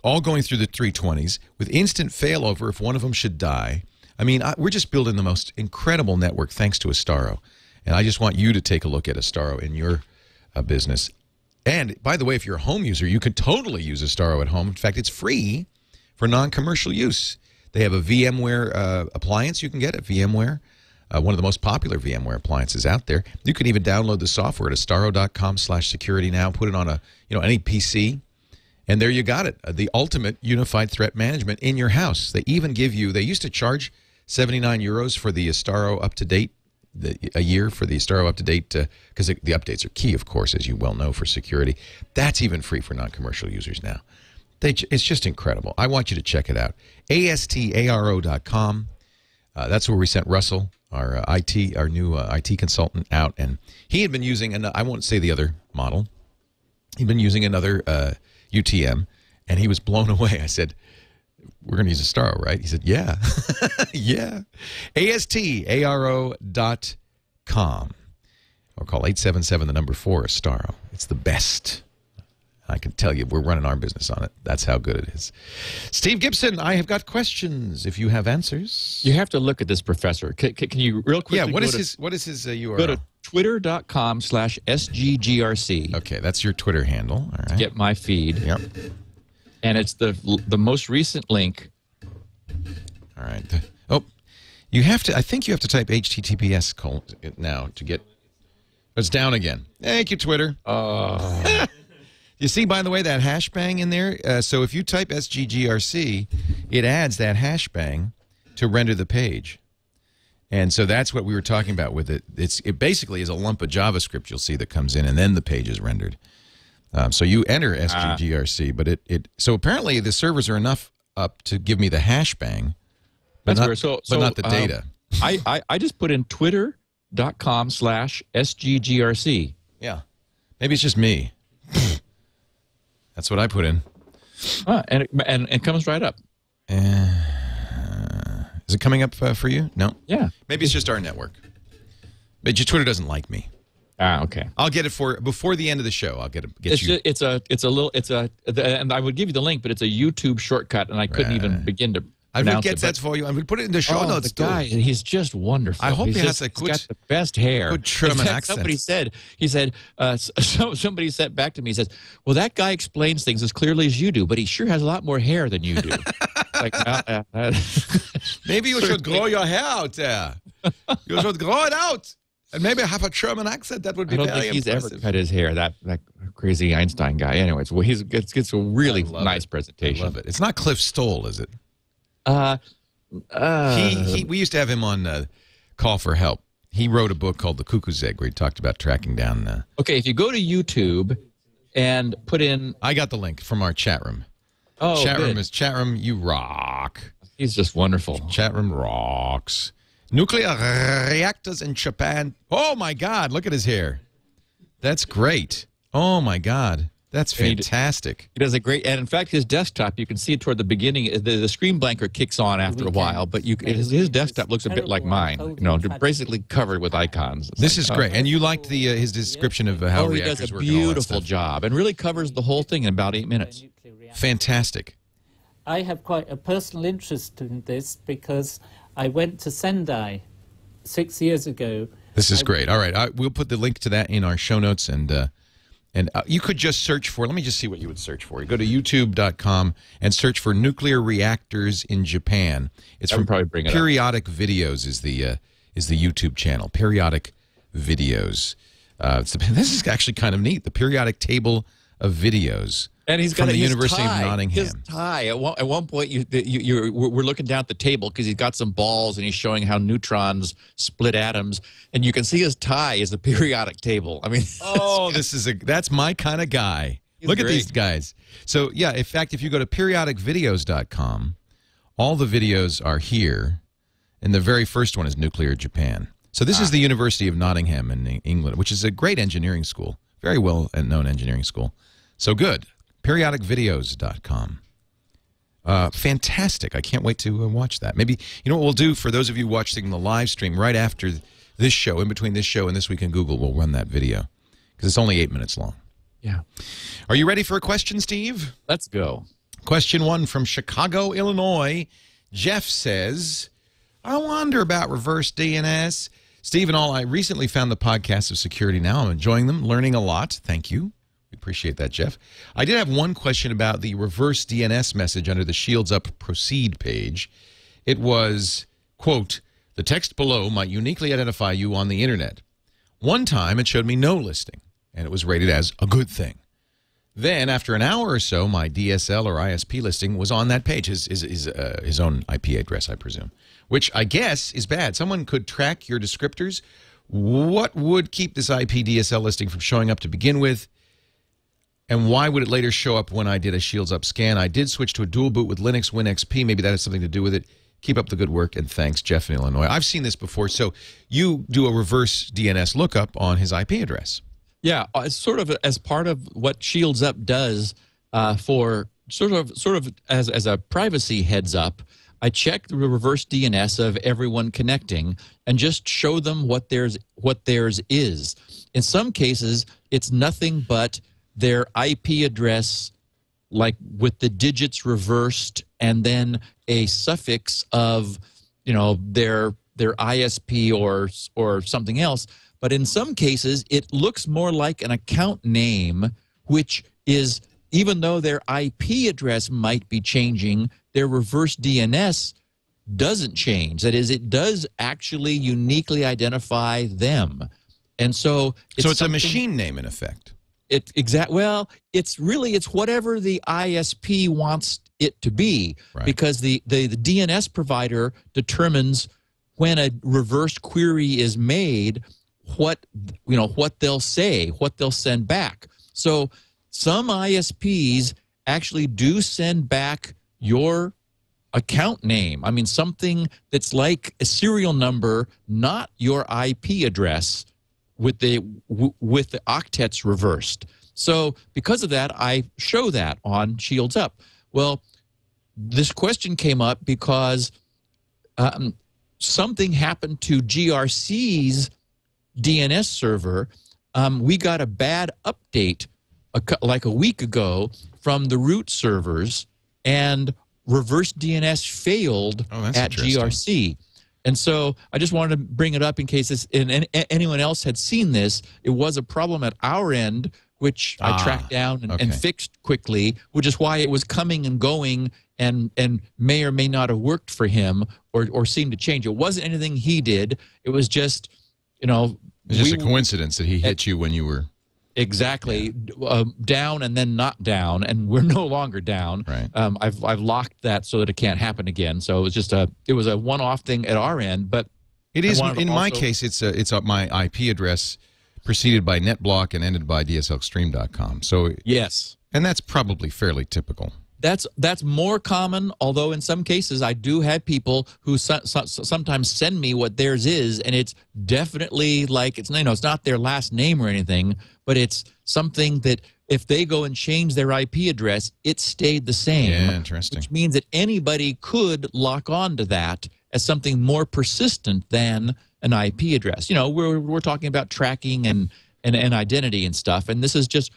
all going through the 320s with instant failover if one of them should die. I mean, we're just building the most incredible network thanks to Astaro. And I just want you to take a look at Astaro in your business. And, by the way, if you're a home user, you can totally use Astaro at home. In fact, it's free for non-commercial use. They have a VMware appliance you can get at VMware, one of the most popular VMware appliances out there. You can even download the software at astaro.com/security now, put it on any PC, and there you got it, the ultimate unified threat management in your house. They even give you, they used to charge 79 euros for the Astaro Up-to-Date, a year for the Astaro Up-to-Date, because the updates are key, of course, as you well know, for security. That's even free for non-commercial users now. It's just incredible. I want you to check it out. ASTARO.com. That's where we sent Russell, our new IT consultant, out, and he had been using, I won't say the other model, he'd been using another UTM, and he was blown away. I said, we're going to use Astaro, right? He said, yeah. Yeah. ASTARO.com. Or call 877, the number 4, Astaro. It's the best. I can tell you, we're running our business on it. That's how good it is. Steve Gibson, I have got questions. If you have answers. You have to look at this professor. Can you real quickly? Yeah, what is his URL? Go to twitter.com/SGGRC. Okay, that's your Twitter handle. All right. Get my feed. Yep. And it's the most recent link. All right. You have to. I think you have to type HTTPS now to get. It's down again. Thank you, Twitter. You see, by the way, that hash bang in there. So if you type SGGRC, it adds that hash bang to render the page. And so that's what we were talking about with it. It basically is a lump of JavaScript you'll see that comes in, and then the page is rendered. So you enter SGGRC, but so apparently the servers are enough up to give me the hash bang, but not the data. I just put in twitter.com/SGGRC. Yeah, maybe it's just me. That's what I put in. And it comes right up. Is it coming up for you? No. Yeah. Maybe it's just our network. But your Twitter doesn't like me. Okay. I'll get it for before the end of the show. I'll get you. And I would give you the link, but it's a YouTube shortcut, and I couldn't even begin to. I will get that for you. I will put it in the show notes. The guy, he's just wonderful. I hope he has got the best hair. Good German accent. Somebody said, somebody said back to me, he says, well, that guy explains things as clearly as you do, but he sure has a lot more hair than you do. Like, maybe you should grow your hair out there. You should grow it out. And maybe have a German accent. That would be very impressive. I don't think he's ever cut his hair, that crazy Einstein guy. Anyways, well, it's a really nice presentation. I love it. It's not Cliff Stoll, is it? We used to have him on Call for Help. He wrote a book called The Cuckoo's Egg where he talked about tracking down. Okay, if you go to YouTube and put in. I got the link from our chat room. Oh, chat room, you rock. He's just wonderful. Chat room rocks. Nuclear reactors in Japan. Oh my God! Look at his hair. That's great. Oh my God. That's fantastic. He does a great, and in fact, his desktop, you can see it toward the beginning. The screen blanker kicks on after a while, but his desktop looks a bit like mine. Basically covered with icons. This is great, and you liked his description of how reactors work. He does a beautiful job, and really covers the whole thing in about 8 minutes. Fantastic. I have quite a personal interest in this because I went to Sendai 6 years ago. This is great. All right, we'll put the link to that in our show notes, and you could just search for, let me just see what you would search for. You go to youtube.com and search for nuclear reactors in Japan. It's from Periodic Videos is the YouTube channel. Periodic Videos. This is actually kind of neat. The periodic table of videos. And he's got from the University of Nottingham. His tie. At one point, we're looking down at the table because he's got some balls and he's showing how neutrons split atoms, and you can see his tie is a periodic table. I mean, that's my kind of guy. Look at these guys. So yeah, in fact, if you go to periodicvideos.com, all the videos are here, and the very first one is Nuclear Japan. So this is the University of Nottingham in England, which is a great engineering school, very well known engineering school. So good. Periodicvideos.com. Fantastic. I can't wait to watch that. Maybe, you know what we'll do for those of you watching the live stream right after this show, in between this show and This Week in Google, we'll run that video because it's only 8 minutes long. Yeah. Are you ready for a question, Steve? Let's go. Question 1 from Chicago, Illinois. Jeff says, I wonder about reverse DNS. Steve and all, I recently found the podcast of Security Now. I'm enjoying them, learning a lot. Thank you. We appreciate that, Jeff. I did have one question about the reverse DNS message under the Shields Up Proceed page. It was, quote, the text below might uniquely identify you on the internet. One time it showed me no listing, and it was rated as a good thing. Then, after an hour or so, my DSL or ISP listing was on that page, his own IP address, I presume, which I guess is bad. Someone could track your descriptors. What would keep this IP DSL listing from showing up to begin with? And why would it later show up when I did a Shields Up scan? I did switch to a dual boot with Linux WinXP. Maybe that has something to do with it. Keep up the good work, and thanks, Jeff in Illinois. I've seen this before. So you do a reverse DNS lookup on his IP address. Yeah, it's sort of as part of what Shields Up does for sort of as a privacy heads up. I check the reverse DNS of everyone connecting and just show them what theirs is. In some cases, it's nothing but their IP address, like with the digits reversed, and then a suffix of, their ISP or something else. But in some cases, it looks more like an account name, which is, even though their IP address might be changing, their reverse DNS doesn't change. That is, it does actually uniquely identify them. And so it's a machine name in effect. It's whatever the ISP wants it to be, right? Because the DNS provider determines when a reverse query is made, what they'll say, what they'll send back. So some ISPs actually do send back your account name. I mean, something that's like a serial number, not your IP address, with the octets reversed. So because of that, I show that on Shields Up. Well, this question came up because something happened to GRC's DNS server we got a bad update like a week ago from the root servers, and reverse DNS failed at GRC. And so I just wanted to bring it up in case anyone else had seen this. It was a problem at our end, which I tracked down and fixed quickly, which is why it was coming and going and may or may not have worked for him or seemed to change. It wasn't anything he did. It was just, you know. It's just a coincidence that he hit you when you were. Exactly. Down and then not down, and we're no longer down. Right. I've locked that so that it can't happen again. So it was just a one-off thing at our end, but it is in my case. It's my IP address preceded by NetBlock and ended by DSLExtreme.com. So yes, and that's probably fairly typical. That's more common, although in some cases I do have people who sometimes send me what theirs is, and it's definitely like it's not their last name or anything, but it's something that if they go and change their IP address, it stayed the same. Yeah, interesting. Which means that anybody could lock on to that as something more persistent than an IP address. You know, we're talking about tracking and identity and stuff, and this is just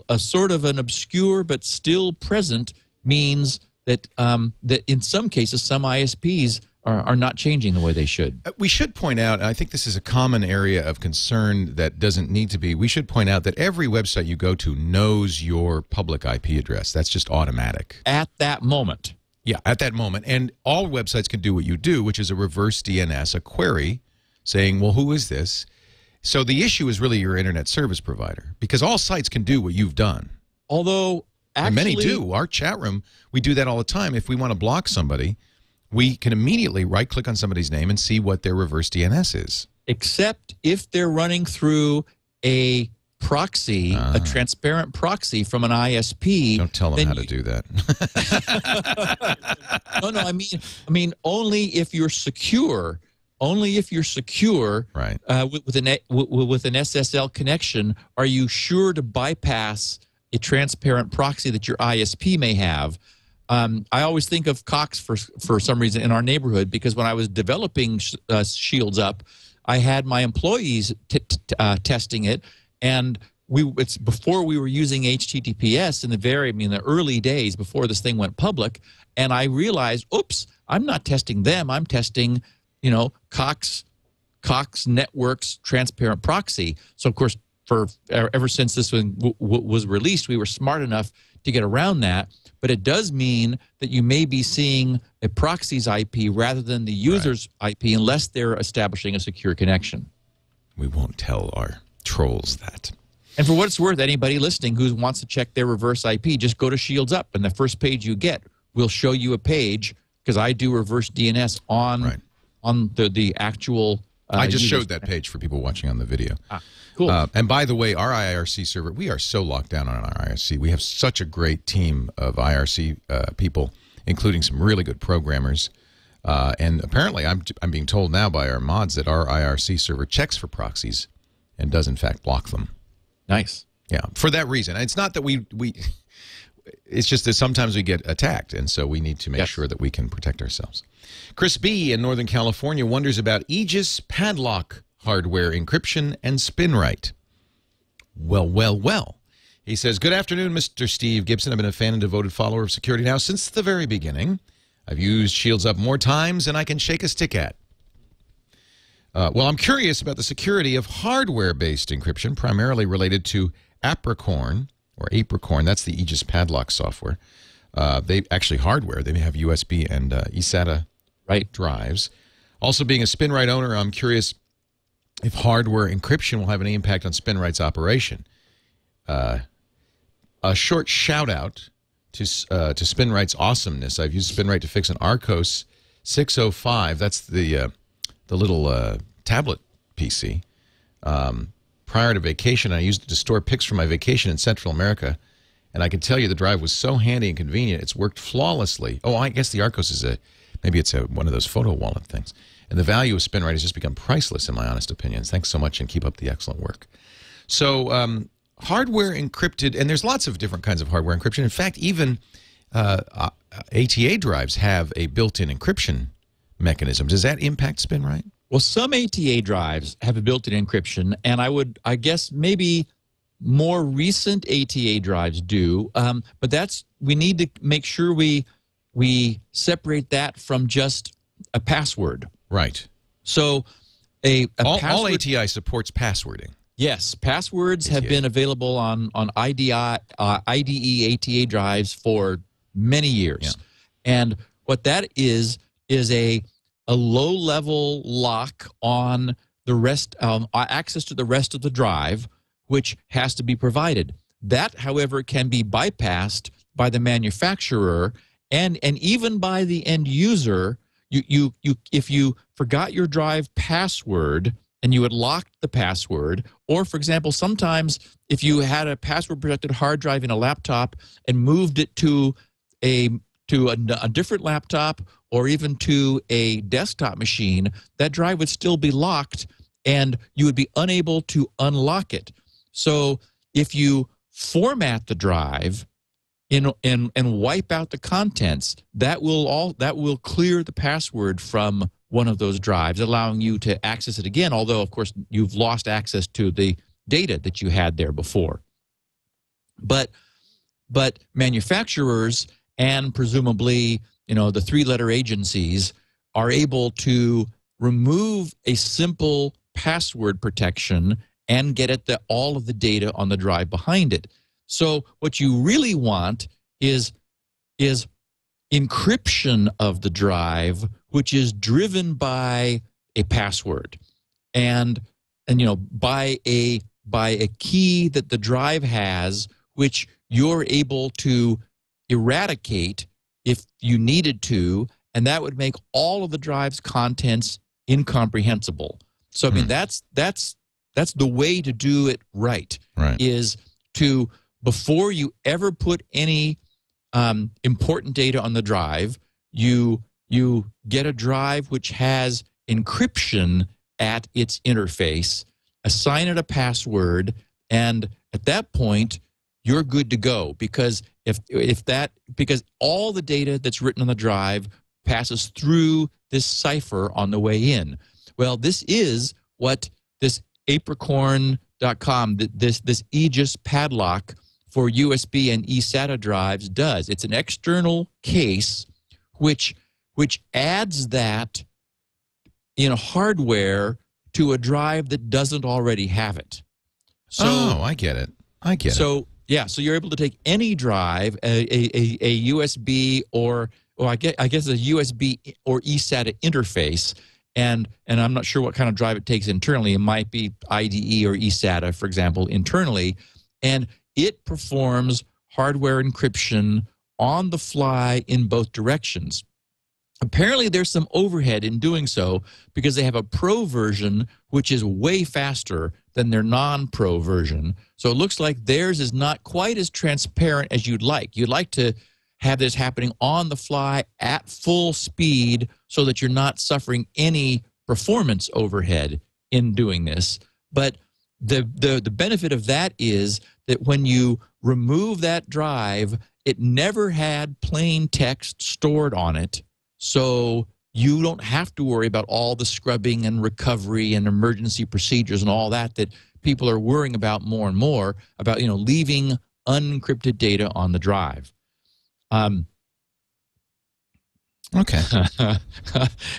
a sort of an obscure but still present means that that in some cases some ISPs are not changing the way they should. We should point out, and I think this is a common area of concern that doesn't need to be, we should point out that every website you go to knows your public IP address. That's just automatic. At that moment. Yeah, at that moment. And all websites can do what you do, which is a reverse DNS, a query saying, well, who is this? So the issue is really your internet service provider, because all sites can do what you've done. Although, actually, and many do. Our chat room, we do that all the time. If we want to block somebody, we can immediately right-click on somebody's name and see what their reverse DNS is. Except if they're running through a proxy, a transparent proxy from an ISP. Don't tell them how to do that. No, I mean only if you're secure. Only if you're secure, right. with an SSL connection, are you sure to bypass a transparent proxy that your ISP may have. I always think of Cox for some reason in our neighborhood, because when I was developing Shields Up, I had my employees testing it, and it's before we were using HTTPS in the early days before this thing went public, and I realized, oops, I'm not testing them, I'm testing Cox Network's transparent proxy. So of course, ever since this one was released, we were smart enough to get around that. But it does mean that you may be seeing a proxy's IP rather than the user's IP, unless they're establishing a secure connection. We won't tell our trolls that. And for what it's worth, anybody listening who wants to check their reverse IP, just go to Shields Up, and the first page you get will show you a page, because I do reverse DNS on the actual. I just showed that page for people watching on the video. Cool. And by the way, our IRC server, we are so locked down on our IRC. We have such a great team of IRC people, including some really good programmers. And apparently, I'm being told now by our mods that our IRC server checks for proxies and does in fact block them. Nice. Yeah, for that reason. It's not that we it's just that sometimes we get attacked, and so we need to make sure that we can protect ourselves. Chris B. in Northern California wonders about Aegis padlock hardware encryption and Spinrite. Well. He says, good afternoon, Mr. Steve Gibson. I've been a fan and devoted follower of Security Now since the very beginning. I've used Shields Up more times than I can shake a stick at. Well, I'm curious about the security of hardware-based encryption, primarily related to Apricorn, that's the Aegis padlock software. They actually hardware. They have USB and eSATA drives. Also, being a Spinrite owner, I'm curious if hardware encryption will have any impact on Spinrite's operation. A short shout-out to Spinrite's awesomeness. I've used Spinrite to fix an Arcos 605. That's the little tablet PC. Prior to vacation, I used it to store pics from my vacation in Central America, and I can tell you the drive was so handy and convenient. It's worked flawlessly. Oh, I guess the Arcos is maybe one of those photo wallet things. And the value of Spinrite has just become priceless, in my honest opinions. Thanks so much, and keep up the excellent work. So hardware encrypted, and there's lots of different kinds of hardware encryption. In fact, even ATA drives have a built-in encryption mechanism. Does that impact Spinrite? Well, some ATA drives have a built-in encryption, and I guess maybe more recent ATA drives do. But we need to make sure we separate that from just a password. Right. So all ATI supports passwording. Yes, passwords ATA. have been available on IDE ATA drives for many years. Yeah. And what that is a low-level lock on the rest, access to the rest of the drive, which has to be provided. That, however, can be bypassed by the manufacturer and even by the end user. If you forgot your drive password and you had locked the password, or for example, sometimes if you had a password-protected hard drive in a laptop and moved it to a different laptop or even to a desktop machine, that drive would still be locked and you would be unable to unlock it. So if you format the drive and wipe out the contents, that will clear the password from one of those drives, allowing you to access it again, although, of course, you've lost access to the data that you had there before. But manufacturers and presumably, the three-letter agencies are able to remove a simple password protection and get at all of the data on the drive behind it. So what you really want is encryption of the drive, which is driven by a password and by a key that the drive has, which you're able to eradicate if you needed to, and that would make all of the drive's contents incomprehensible. So I mean that's the way to do it right. Is to, before you ever put any important data on the drive, you get a drive which has encryption at its interface, assign it a password, and at that point you're good to go, because because all the data that's written on the drive passes through this cipher on the way in. Well, this is what this apricorn.com, this Aegis padlock for USB and eSATA drives does. It's an external case which adds that in hardware to a drive that doesn't already have it. So, I get it. So yeah, so you're able to take any drive, a USB or I guess a USB or eSATA interface, and I'm not sure what kind of drive it takes internally. It might be IDE or eSATA, for example, internally, and it performs hardware encryption on the fly in both directions. Apparently, there's some overhead in doing so because they have a pro version which is way faster than their non-pro version. So it looks like theirs is not quite as transparent as you'd like. You'd like to have this happening on the fly at full speed so that you're not suffering any performance overhead in doing this. But the benefit of that is that when you remove that drive, it never had plain text stored on it. So you don't have to worry about all the scrubbing and recovery and emergency procedures and all that people are worrying about more and more about, leaving unencrypted data on the drive. Okay.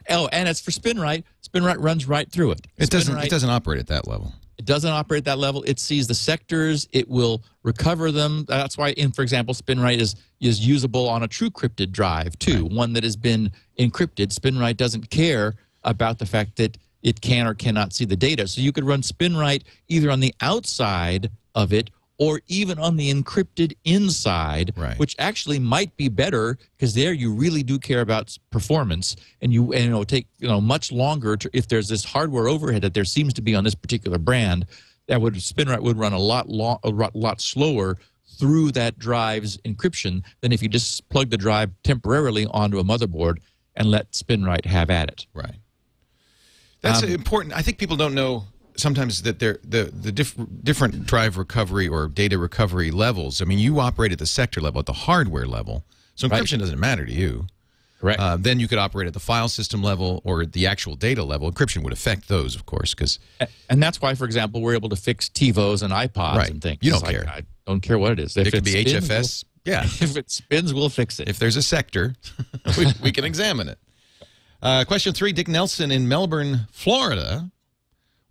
Oh, and it's for Spinrite. Spinrite runs right through it. It doesn't operate at that level. It doesn't operate at that level. It sees the sectors. It will recover them. That's why, for example, Spinrite is usable on a TrueCrypted drive, too, right. One that has been encrypted. Spinrite doesn't care about the fact that it can or cannot see the data. So you could run Spinrite either on the outside of it or even on the encrypted inside, right. Which actually might be better because there you really do care about performance, and it'll take much longer if there's this hardware overhead that there seems to be on this particular brand. Spinrite would run a lot slower through that drive's encryption than if you just plug the drive temporarily onto a motherboard and let Spinrite have at it. Right. That's important. I think people don't know sometimes that the different drive recovery or data recovery levels. I mean, you operate at the sector level, at the hardware level, so encryption doesn't matter to you. Correct. Then you could operate at the file system level or the actual data level. Encryption would affect those, of course, because and that's why, for example, we're able to fix TiVos and iPods Right. and things. You don't It's like, care. I don't care what it is. If it could be spins, HFS. Yeah. If it spins, we'll fix it. If there's a sector, we can examine it. Question 3, Dick Nelson in Melbourne, Florida,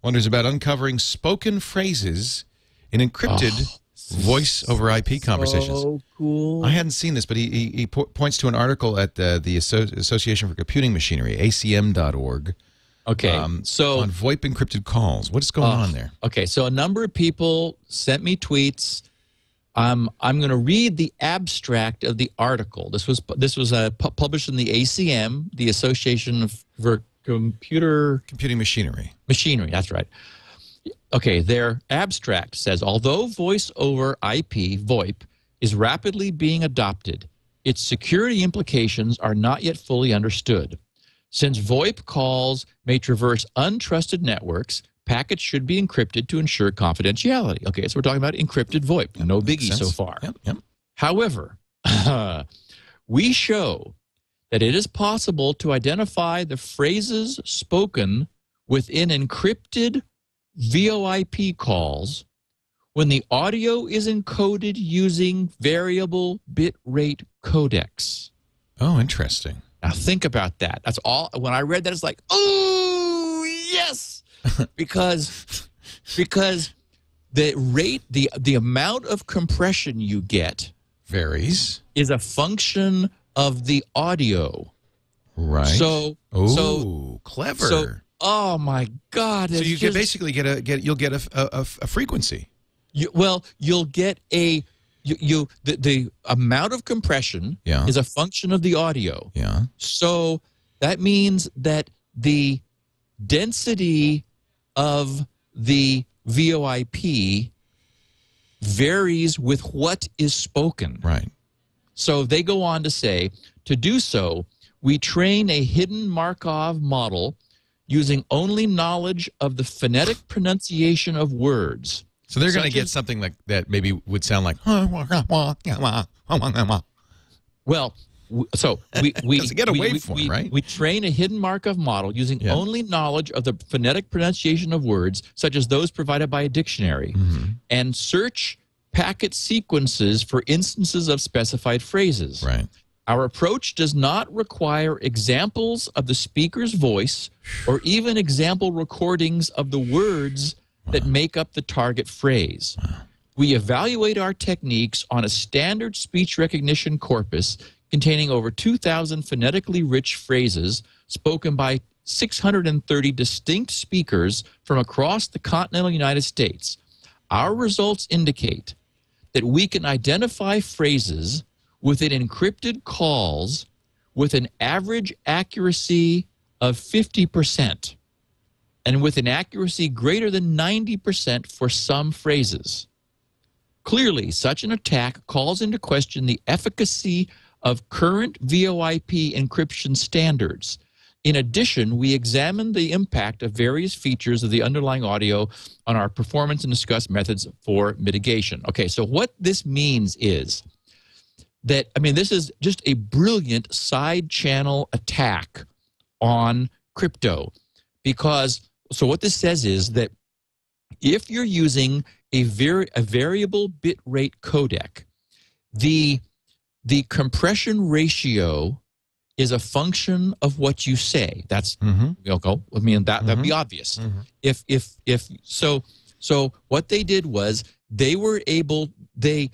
wonders about uncovering spoken phrases in encrypted voice over IP conversations. So cool. I hadn't seen this, but he points to an article at the Association for Computing Machinery, acm.org. Okay, so on VoIP encrypted calls. What is going on there? Okay, so a number of people sent me tweets. I'm going to read the abstract of the article. This was published in the ACM, the Association for Computing Machinery. Machinery. That's right. Okay, their abstract says, although voice over IP, VoIP, is rapidly being adopted, its security implications are not yet fully understood. Since VoIP calls may traverse untrusted networks, packets should be encrypted to ensure confidentiality. Okay, so we're talking about encrypted VoIP. No biggie so far. Yep. However, we show that it is possible to identify the phrases spoken within encrypted VoIP calls when the audio is encoded using variable bit rate codecs. Oh, interesting. Now think about that. That's all. When I read that, it's like, oh yes, because the rate, the amount of compression you get varies, is a function of the audio. Right. So clever. So, oh my God! So you can basically get a frequency. You'll get a. The amount of compression is a function of the audio. Yeah. So that means that the density of the VoIP varies with what is spoken. Right. So they go on to say, to do so, we train a hidden Markov model using only knowledge of the phonetic pronunciation of words. So they're going to get something like that maybe would sound like, well, so we get a waveform, right? We train a hidden Markov model using only knowledge of the phonetic pronunciation of words, such as those provided by a dictionary, and search packet sequences for instances of specified phrases. Right. Our approach does not require examples of the speaker's voice or even example recordings of the words that make up the target phrase. We evaluate our techniques on a standard speech recognition corpus containing over 2,000 phonetically rich phrases spoken by 630 distinct speakers from across the continental United States. Our results indicate that we can identify phrases within encrypted calls with an average accuracy of 50%. and with an accuracy greater than 90% for some phrases. Clearly, such an attack calls into question the efficacy of current VoIP encryption standards. In addition, we examined the impact of various features of the underlying audio on our performance and discussed methods for mitigation. Okay, so what this means is that, I mean, this is just a brilliant side channel attack on crypto, because, so what this says is that if you're using a variable bit rate codec, the compression ratio is a function of what you say. That's okay. I mean, that'd be obvious. If so what they did was they were able, they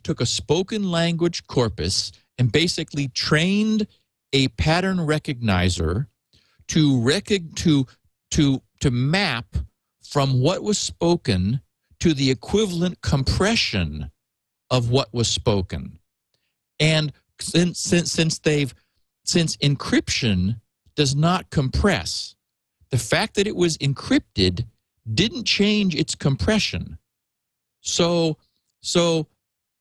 took a spoken language corpus and basically trained a pattern recognizer to map from what was spoken to the equivalent compression of what was spoken. And since encryption does not compress, the fact that it was encrypted didn't change its compression. So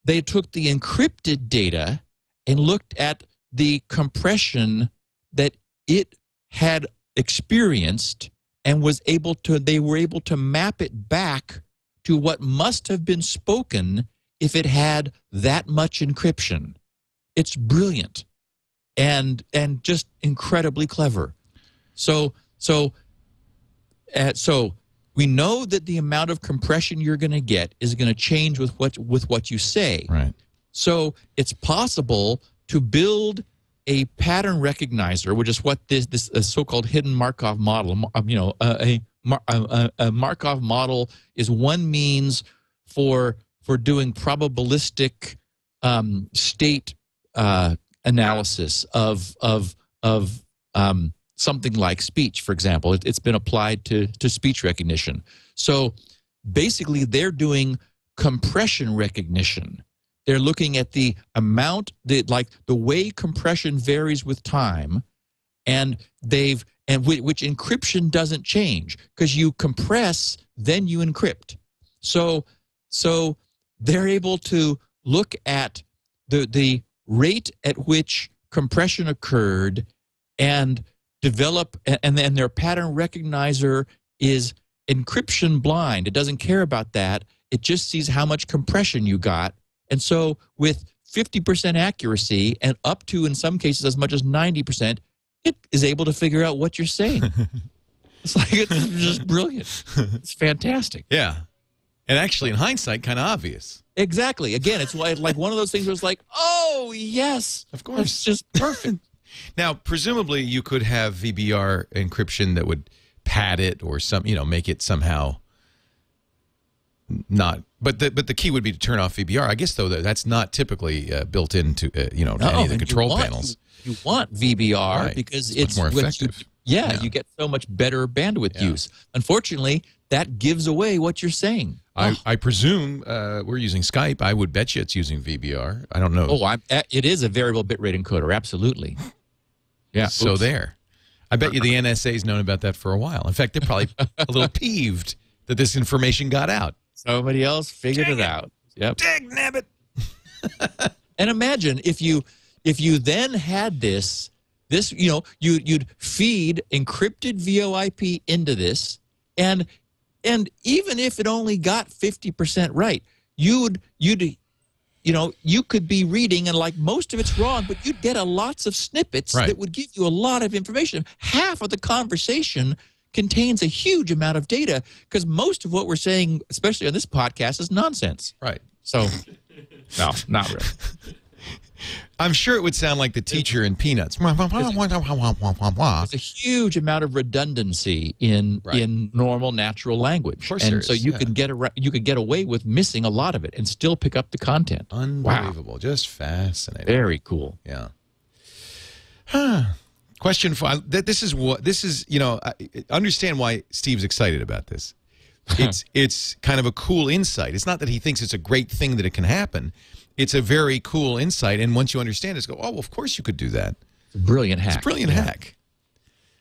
they took the encrypted data and looked at the compression that it had experienced and they were able to map it back to what must have been spoken if it had that much encryption. It's brilliant. and just incredibly clever. So we know that the amount of compression you're going to get is going to change with what you say. Right. So it's possible to build a pattern recognizer, which is what this so-called hidden Markov model. A Markov model is one means for doing probabilistic state analysis of something like speech, for example. It's been applied to speech recognition. So basically, they're doing compression recognition. They're looking at the amount, the way compression varies with time, and which encryption doesn't change, because you compress, then you encrypt. So they're able to look at the rate at which compression occurred and develop, and then their pattern recognizer is encryption blind. It doesn't care about that. It just sees how much compression you got. And so with 50% accuracy and up to, in some cases, as much as 90%, it is able to figure out what you're saying. It's just brilliant. It's fantastic. Yeah. And actually, in hindsight, kind of obvious. Exactly. Again, it's like one of those things where it's like, oh, yes. Of course. It's just perfect. Now, presumably, you could have VBR encryption that would pad it or make it somehow not. But the key would be to turn off VBR. I guess, though, that's not typically built into to any of the control panels. You want VBR because it's more effective. You get so much better bandwidth use. Unfortunately, that gives away what you're saying. I presume we're using Skype. I would bet you it's using VBR. I don't know. Oh, it is a variable bitrate encoder. Absolutely. Yeah. So there. I bet you the NSA's known about that for a while. In fact, they're probably a little peeved that this information got out. Somebody else figured it out. Yep. Dag nabbit. And imagine if you then had this you'd feed encrypted VoIP into this, and even if it only got 50% right, you could be reading, and most of it's wrong, but you'd get lots of snippets that would give you a lot of information. Half of the conversation contains a huge amount of data, because most of what we're saying, especially on this podcast, is nonsense. Right. So, no, not really. I'm sure it would sound like the teacher in Peanuts. There's a huge amount of redundancy in normal natural language, of course, and so you could get away with missing a lot of it and still pick up the content. Unbelievable, just fascinating. Very cool. Yeah. Question 5. This is understand why Steve's excited about this. It's kind of a cool insight. It's not that he thinks it's a great thing that it can happen. It's a very cool insight, and once you understand it, well, of course you could do that. It's a brilliant hack. It's a brilliant hack.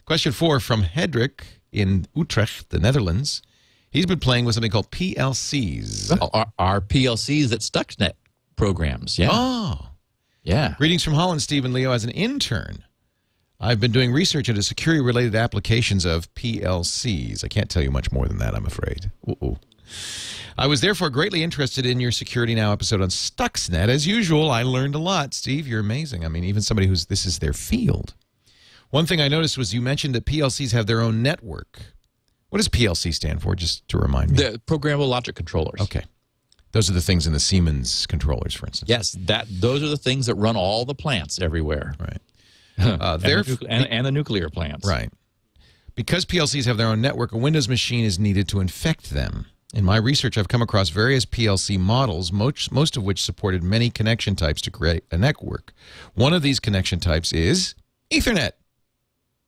Question 4 from Hedrick in Utrecht, the Netherlands. He's been playing with something called PLCs. Well, our PLCs at Stuxnet programs, yeah. Oh. Yeah. Greetings from Holland, Steve and Leo. As an intern, I've been doing research into security-related applications of PLCs. I can't tell you much more than that, I'm afraid. I was therefore greatly interested in your Security Now episode on Stuxnet. As usual, I learned a lot. Steve, you're amazing. I mean, even somebody this is their field. One thing I noticed was you mentioned that PLCs have their own network. What does PLC stand for, just to remind me? The Programmable Logic Controllers. Okay. Those are the things in the Siemens controllers, for instance. Yes, those are the things that run all the plants everywhere. Right. And the nuclear plants. Right. Because PLCs have their own network, a Windows machine is needed to infect them. In my research, I've come across various PLC models, most of which supported many connection types to create a network. One of these connection types is Ethernet.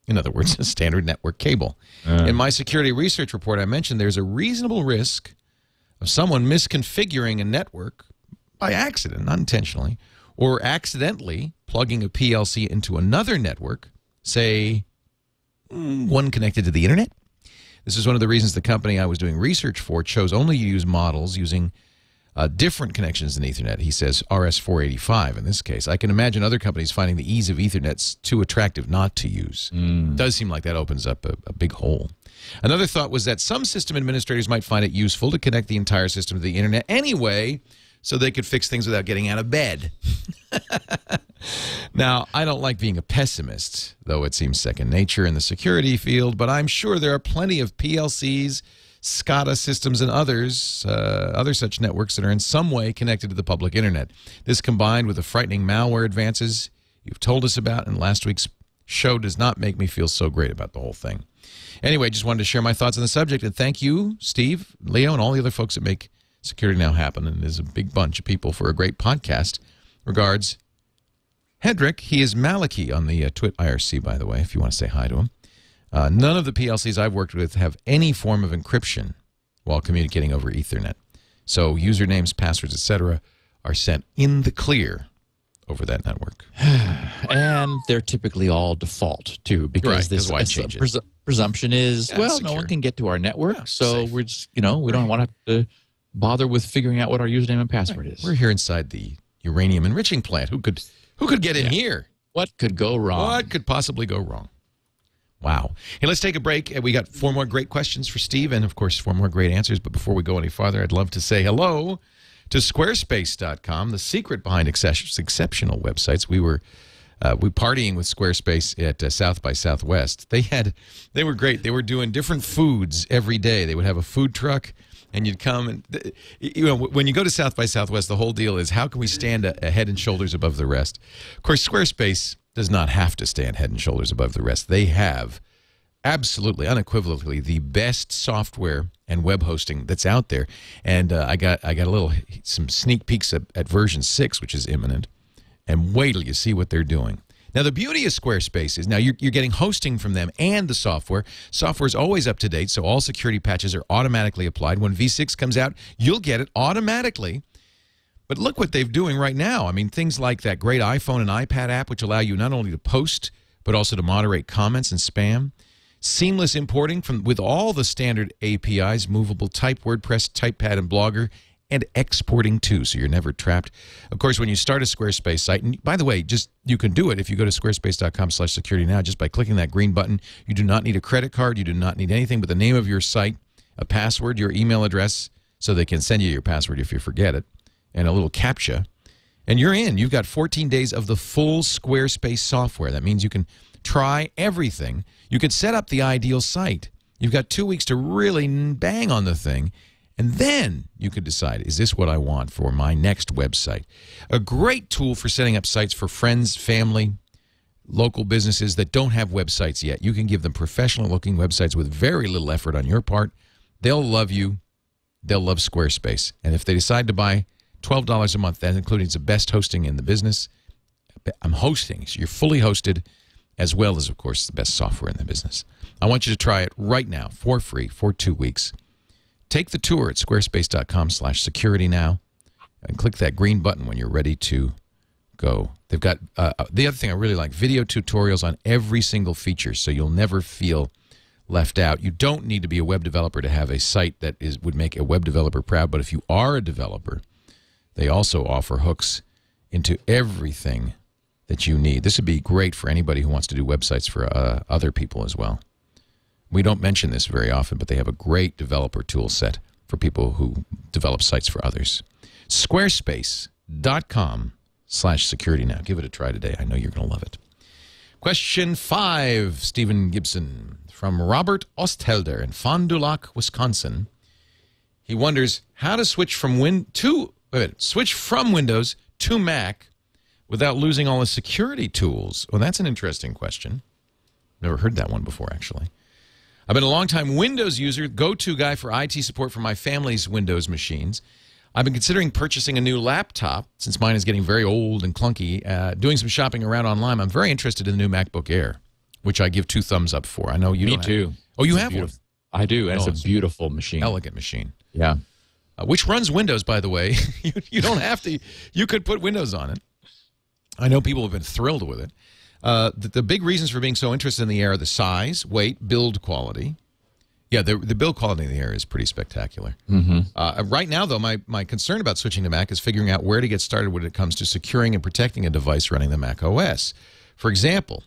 In other words, a standard network cable. In my security research report, I mentioned there's a reasonable risk of someone misconfiguring a network by accident, not intentionally, or accidentally plugging a PLC into another network, say, one connected to the internet. This is one of the reasons the company I was doing research for chose only to use models using different connections than Ethernet. He says RS-485 in this case. I can imagine other companies finding the ease of Ethernet too attractive not to use. It does seem like that opens up a big hole. Another thought was that some system administrators might find it useful to connect the entire system to the internet anyway, so they could fix things without getting out of bed. Now, I don't like being a pessimist, though it seems second nature in the security field, but I'm sure there are plenty of PLCs, SATA systems, and other such networks that are in some way connected to the public internet. This, combined with the frightening malware advances you've told us about in last week's show, does not make me feel so great about the whole thing. Anyway, just wanted to share my thoughts on the subject, and thank you, Steve, Leo, and all the other folks that make Security Now happen, and there's a big bunch of people for a great podcast. Regards, Hedrick. He is Maliki on the Twit IRC, by the way, if you want to say hi to him. None of the PLCs I've worked with have any form of encryption while communicating over Ethernet. So usernames, passwords, etc. are sent in the clear over that network. And they're typically all default, too, because this presumption is, well, secure. no one can get to our network, Yeah, so safe. we're just, we don't want to bother with figuring out what our username and password is. We're here inside the uranium enriching plant. Who could get in here? What could go wrong? What could possibly go wrong? Wow. Hey, let's take a break. We got 4 more great questions for Steve and, of course, 4 more great answers. But before we go any farther, I'd love to say hello to Squarespace.com, the secret behind exceptional websites. We were partying with Squarespace at South by Southwest. They were great. They were doing different foods every day. They would have a food truck, and you'd come and, when you go to South by Southwest, the whole deal is how can we stand a head and shoulders above the rest? Of course, Squarespace does not have to stand head and shoulders above the rest. They have absolutely, unequivocally, the best software and web hosting that's out there. And I got some sneak peeks at version 6, which is imminent. And wait till you see what they're doing. Now, the beauty of Squarespace is now you're getting hosting from them and the software. Software is always up to date, so all security patches are automatically applied. When V6 comes out, you'll get it automatically. But look what they're doing right now. I mean, things like that great iPhone and iPad app, which allow you not only to post, but also to moderate comments and spam. Seamless importing with all the standard APIs, movable type, WordPress, TypePad, and Blogger, and exporting too, so you're never trapped. Of course, when you start a Squarespace site, and by the way, you can do it if you go to squarespace.com/securitynow just by clicking that green button. You do not need a credit card. You do not need anything but the name of your site, a password, your email address, so they can send you your password if you forget it, and a little CAPTCHA, and you're in. You've got 14 days of the full Squarespace software. That means you can try everything. You can set up the ideal site. You've got 2 weeks to really bang on the thing, and then you could decide, is this what I want for my next website? A great tool for setting up sites for friends, family, local businesses that don't have websites yet. You can give them professional-looking websites with very little effort on your part. They'll love you. They'll love Squarespace. And if they decide to buy $12 a month, that includes the best hosting in the business. I'm hosting, so you're fully hosted, as well as, of course, the best software in the business. I want you to try it right now for free for 2 weeks. Take the tour at squarespace.com/securitynow and click that green button when you're ready to go. They've got the other thing I really like, video tutorials on every single feature, so you'll never feel left out. You don't need to be a web developer to have a site that would make a web developer proud, but if you are a developer, they also offer hooks into everything that you need. This would be great for anybody who wants to do websites for other people as well. We don't mention this very often, but they have a great developer tool set for people who develop sites for others. Squarespace.com/securitynow. Give it a try today. I know you're going to love it. Question 5, Stephen Gibson, from Robert Osthelder in Fond du Lac, Wisconsin. He wonders how to switch from Windows to Mac without losing all the security tools. Well, that's an interesting question. Never heard that one before, actually. I've been a long-time Windows user, go-to guy for IT support for my family's Windows machines. I've been considering purchasing a new laptop, since mine is getting very old and clunky. Doing some shopping around online. I'm very interested in the new MacBook Air, which I give 2 thumbs up for. I know you don't. Me too. Oh, you have one? I do, and it's a beautiful machine. Elegant machine. Yeah. Which runs Windows, by the way. You don't have to. You could put Windows on it. I know people have been thrilled with it. The big reasons for being so interested in the Air are the size, weight, build quality. Yeah, the build quality of the Air is pretty spectacular. Right now, though, my concern about switching to Mac is figuring out where to get started when it comes to securing and protecting a device running the Mac OS. For example,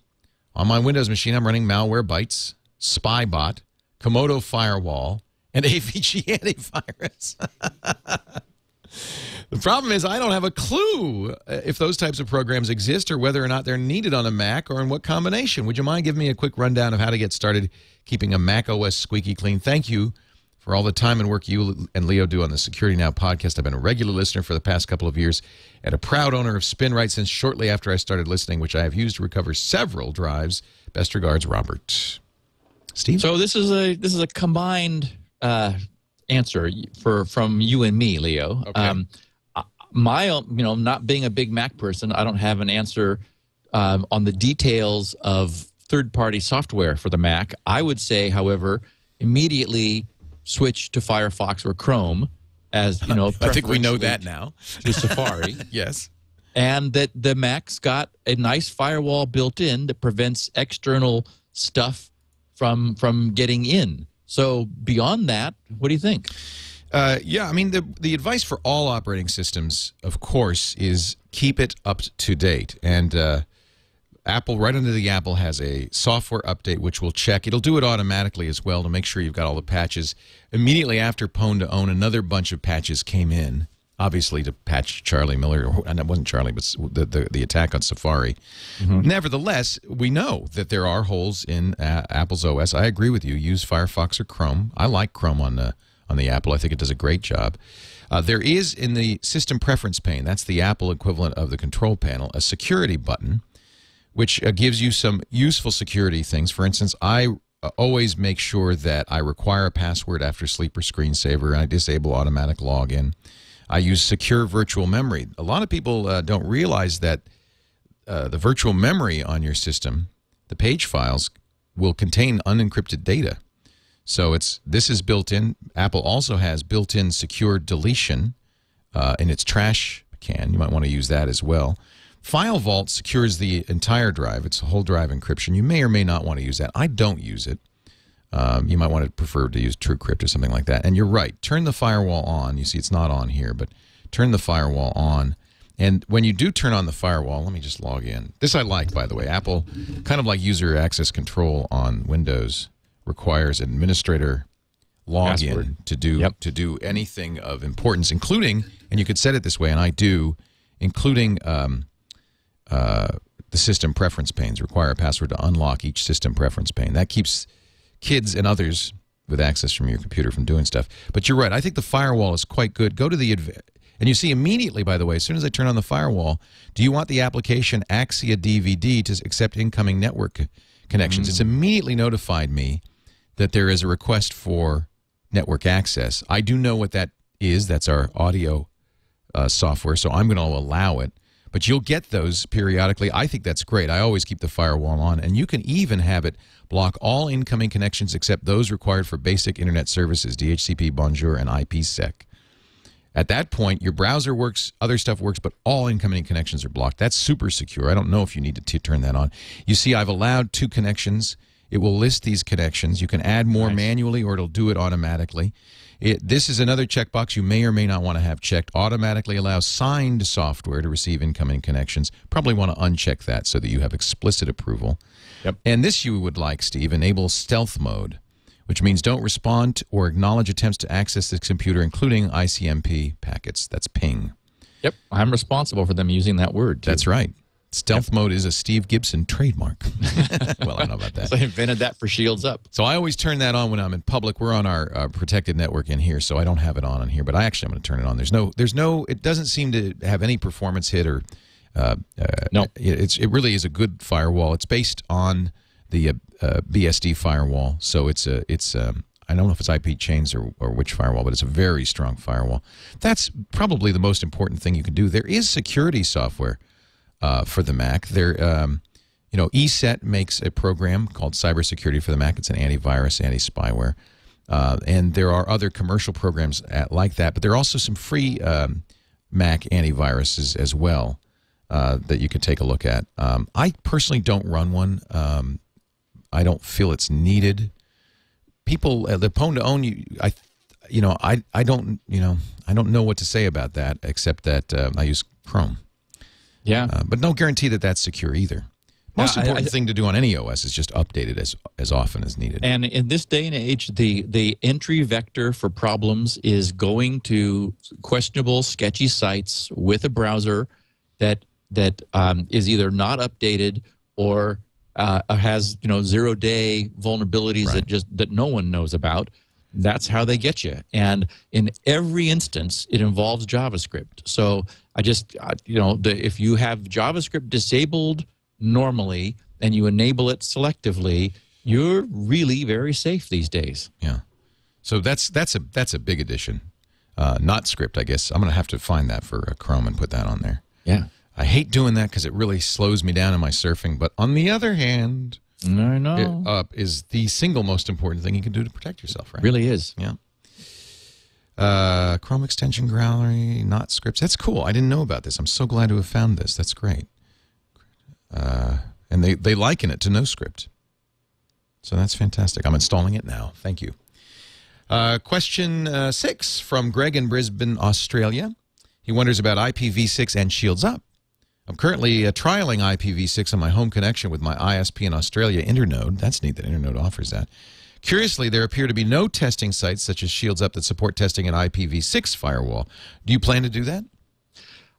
on my Windows machine, I'm running Malwarebytes, Spybot, Komodo Firewall, and AVG Antivirus. The problem is I don't have a clue if those types of programs exist or whether or not they're needed on a Mac or in what combination. Would you mind giving me a quick rundown of how to get started keeping a Mac OS squeaky clean? Thank you for all the time and work you and Leo do on the Security Now podcast. I've been a regular listener for the past couple of years and a proud owner of Spinrite since shortly after I started listening, which I have used to recover several drives. Best regards, Robert. Steve? So this is a combined answer from you and me, Leo. Okay. Not being a big Mac person, I don't have an answer on the details of third-party software for the Mac. I would say, however, immediately switch to Firefox or Chrome, as you know. I think we know that now. To Safari. Yes. And that the Mac's got a nice firewall built in that prevents external stuff from getting in. So beyond that, what do you think? Yeah, I mean, the advice for all operating systems, of course, is keep it up to date. And Apple, right under the Apple, has a software update which will check. It'll do it automatically as well to make sure you've got all the patches. Immediately after Pwn to Own, another bunch of patches came in, obviously to patch Charlie Miller, and it wasn't Charlie, but the attack on Safari. Mm-hmm. Nevertheless, we know that there are holes in Apple's OS. I agree with you. Use Firefox or Chrome. I like Chrome on the Apple. I think it does a great job. There is in the system preference pane, that's the Apple equivalent of the control panel, a security button, which gives you some useful security things. For instance, I always make sure that I require a password after sleep or screensaver, and I disable automatic login. I use secure virtual memory. A lot of people don't realize that the virtual memory on your system, the page files, will contain unencrypted data. So this is built in. Apple also has built-in secure deletion in its trash can. You might want to use that as well. File Vault secures the entire drive. It's a whole drive encryption. You may or may not want to use that. I don't use it. You might want to prefer to use TrueCrypt or something like that. And you're right. Turn the firewall on. You see it's not on here, but turn the firewall on. And when you do turn on the firewall, let me just log in. This I like, by the way. Apple, kind of like user access control on Windows, requires administrator login to do anything of importance, including, and you could set it this way, and I do, including the system preference panes. Require a password to unlock each system preference pane. That keeps kids and others with access from your computer from doing stuff. But you're right. I think the firewall is quite good. Go to the and you see immediately, by the way, as soon as I turn on the firewall, do you want the application Axia DVD to accept incoming network connections? It's immediately notified me that there is a request for network access. I do know what that is. That's our audio software, so I'm going to allow it. But you'll get those periodically. I think that's great. I always keep the firewall on. And you can even have it block all incoming connections except those required for basic Internet services, DHCP, Bonjour, and IPsec. At that point, your browser works, other stuff works, but all incoming connections are blocked. That's super secure. I don't know if you need to turn that on. You see, I've allowed 2 connections. It will list these connections. You can add more manually, or it'll do it automatically. This is another checkbox you may or may not want to have checked. Automatically allows signed software to receive incoming connections. Probably want to uncheck that so that you have explicit approval. Yep. And this you would like, Steve, enable stealth mode, which means don't respond or acknowledge attempts to access this computer, including ICMP packets. That's ping. Yep, I'm responsible for them using that word, too. That's right. Stealth mode is a Steve Gibson trademark. Well, I don't know about that. So I invented that for Shields Up. So I always turn that on when I'm in public. We're on our protected network in here, so I don't have it on here. But I'm going to turn it on. There's no. It doesn't seem to have any performance hit or. No. It really is a good firewall. It's based on the BSD firewall, so it's I don't know if it's IP chains or which firewall, but it's a very strong firewall. That's probably the most important thing you can do. There is security software for the Mac. ESET makes a program called Cybersecurity for the Mac. It's an antivirus, anti-spyware. And there are other commercial programs like that, but there are also some free Mac antiviruses as well that you could take a look at. I personally don't run one. I don't feel it's needed. People, the Pwn to Own, I don't know what to say about that except that I use Chrome. Yeah. But no guarantee that that's secure either. Most important thing to do on any OS is just update it as often as needed. And in this day and age, the entry vector for problems is going to questionable, sketchy sites with a browser that is either not updated or has 0-day vulnerabilities that no one knows about. That's how they get you. And in every instance, it involves JavaScript. So if you have JavaScript disabled normally and you enable it selectively, you're really very safe these days. Yeah. So that's a big addition. Not script, I guess. I'm going to have to find that for Chrome and put that on there. Yeah. I hate doing that because it really slows me down in my surfing. But on the other hand, I know. It is the single most important thing you can do to protect yourself, right? Really is. Yeah. Chrome extension gallery, not scripts. That's cool. I didn't know about this. I'm so glad to have found this. That's great. And they liken it to no script. So that's fantastic. I'm installing it now. Thank you. Question 6 from Greg in Brisbane, Australia. He wonders about IPv6 and Shields Up. I'm currently trialing IPv6 on my home connection with my ISP in Australia, Internode. That's neat that Internode offers that. Curiously, there appear to be no testing sites such as Shields Up that support testing an IPv6 firewall. Do you plan to do that?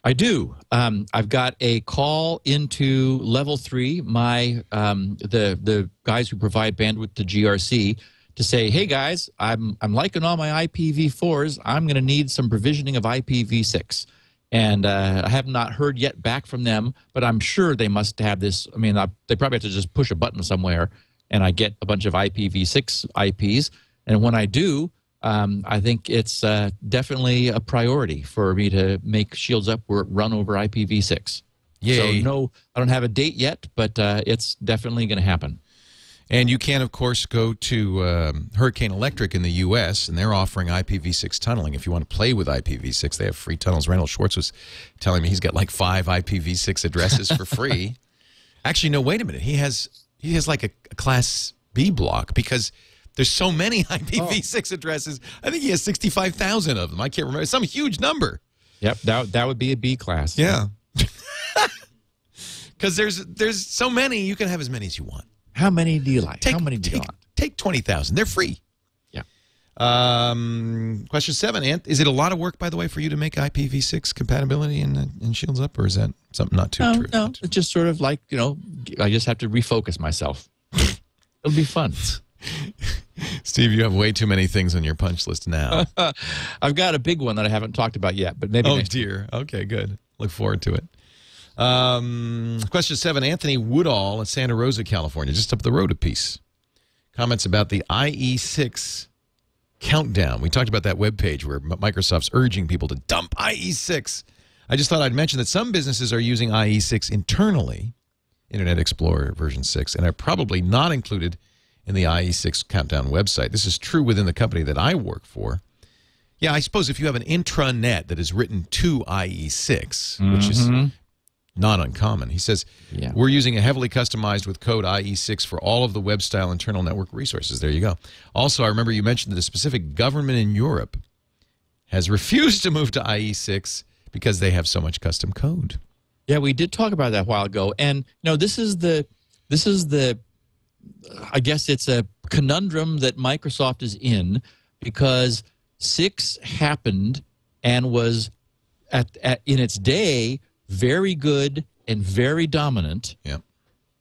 I do. I've got a call into level 3, the guys who provide bandwidth to GRC, to say, hey guys, I'm liking all my IPv4s. I'm going to need some provisioning of IPv6. And I have not heard yet back from them, but I'm sure they must have this. I mean, they probably have to just push a button somewhere, and I get a bunch of IPv6 IPs. And when I do, I think it's definitely a priority for me to make Shields Up run over IPv6. Yay. So no, I don't have a date yet, but it's definitely going to happen. And you can, of course, go to Hurricane Electric in the U.S., and they're offering IPv6 tunneling. If you want to play with IPv6, they have free tunnels. Randall Schwartz was telling me he's got like 5 IPv6 addresses for free. Actually, no, wait a minute. He has like a Class B block because there's so many IPv6 addresses. I think he has 65,000 of them. I can't remember. Some huge number. Yep, that would be a B class. Yeah. Because there's so many. You can have as many as you want. How many do you like? How many do you want? Take 20,000. They're free. Yeah. Question 7, Ant. Is it a lot of work, by the way, for you to make IPv6 compatibility in Shields Up, or is that something not too true? No, it's just sort of like, I just have to refocus myself. It'll be fun. Steve, you have way too many things on your punch list now. I've got a big one that I haven't talked about yet, but maybe next dear. Okay, good. Look forward to it. Question 7, Anthony Woodall in Santa Rosa, California, just up the road a piece. Comments about the IE6 countdown. We talked about that webpage where Microsoft's urging people to dump IE6. I just thought I'd mention that some businesses are using IE6 internally, Internet Explorer version 6, and are probably not included in the IE6 countdown website. This is true within the company that I work for. Yeah, I suppose if you have an intranet that is written to IE6, which is not uncommon. He says, we're using a heavily customized with code IE6 for all of the web-style internal network resources. There you go. Also, I remember you mentioned that a specific government in Europe has refused to move to IE6 because they have so much custom code. Yeah, we did talk about that a while ago. And, this is the I guess it's a conundrum that Microsoft is in, because 6 happened and was, in its day, very good and very dominant. Yeah.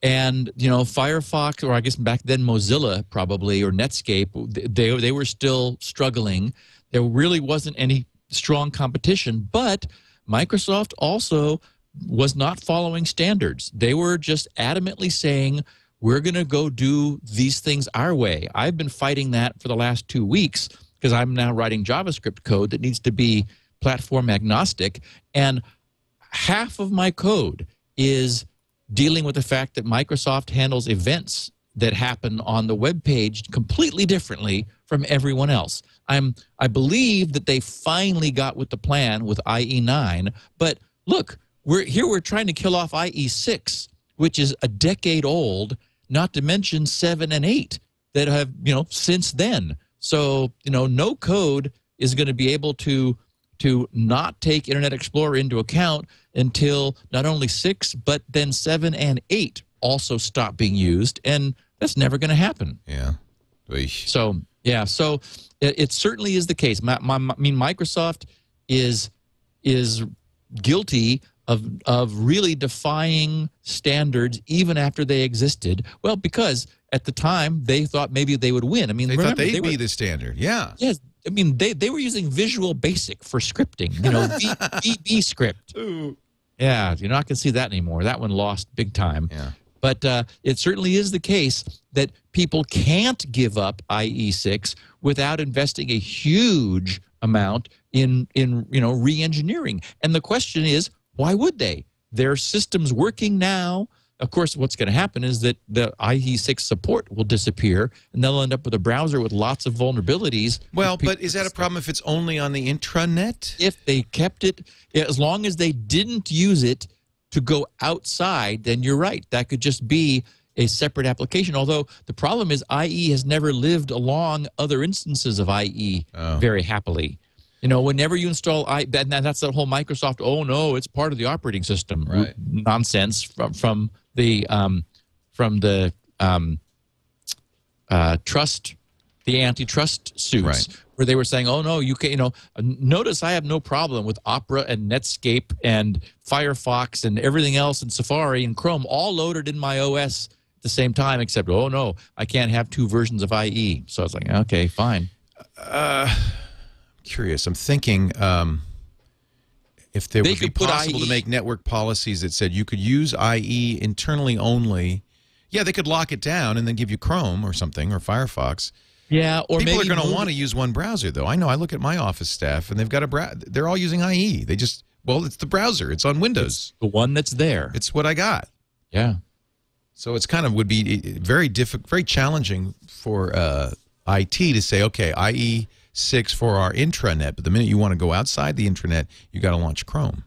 And, Firefox, or I guess back then Mozilla probably, or Netscape, they were still struggling. There really wasn't any strong competition, but Microsoft also was not following standards. They were just adamantly saying, we're going to go do these things our way. I've been fighting that for the last 2 weeks because I'm now writing JavaScript code that needs to be platform agnostic, and half of my code is dealing with the fact that Microsoft handles events that happen on the web page completely differently from everyone else. I believe that they finally got with the plan with IE9, but look, we're trying to kill off IE6, which is a decade old, not to mention 7 and 8 that have, since then. So, no code is going to be able to not take Internet Explorer into account until not only 6, but then 7 and 8 also stop being used, and that's never going to happen. Yeah. So yeah, so it certainly is the case. I mean, Microsoft is guilty of really defying standards even after they existed. Well, because at the time they thought maybe they would win. I mean, they thought they'd be the standard. Yeah. Yes. I mean, they were using Visual Basic for scripting. You know, VB script. Ooh. Yeah, you're not going to see that anymore. That one lost big time. Yeah. But it certainly is the case that people can't give up IE6 without investing a huge amount in re-engineering. And the question is, why would they? Their system's working now. Of course, what's going to happen is that the IE6 support will disappear, and they'll end up with a browser with lots of vulnerabilities. Well, but is that a problem if it's only on the intranet? If they kept it, as long as they didn't use it to go outside, then you're right. That could just be a separate application. Although the problem is IE has never lived along other instances of IE very happily. You know, whenever you install that's the whole Microsoft, oh no, it's part of the operating system. Right. Nonsense from the antitrust suits. Right. Where they were saying, oh, no, you can, notice I have no problem with Opera and Netscape and Firefox and everything else and Safari and Chrome all loaded in my OS at the same time, except, oh, no, I can't have two versions of IE. So I was like, okay, fine. Curious. I'm thinking if there would be possible to make network policies that said you could use IE internally only. Yeah, they could lock it down and then give you Chrome or something or Firefox. Yeah, or people are going to want to use one browser, though. I know. I look at my office staff, and they've got they're all using IE. They just, well, it's the browser. It's on Windows. It's the one that's there. It's what I got. Yeah. So it's kind of would be very challenging for IT to say, okay, IE6 for our intranet, but the minute you want to go outside the intranet, you got to launch Chrome.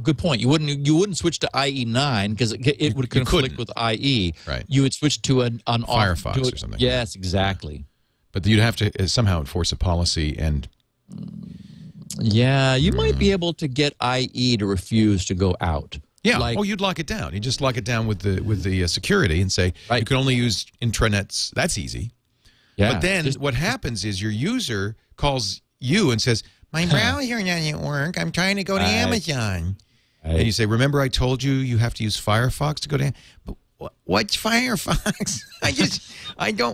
Good point. You wouldn't switch to IE9 because it would conflict with IE. Right. You would switch to an Firefox or something. Yes, exactly. But you'd have to somehow enforce a policy and. Yeah, you might be able to get IE to refuse to go out. Yeah. You'd lock it down. You just lock it down with the security and say you can only use intranets. That's easy. Yeah. But then what happens is your user calls you and says, my browser doesn't work. I'm trying to go to Amazon. Right. And you say, remember I told you you have to use Firefox to go to Amazon? But what's Firefox?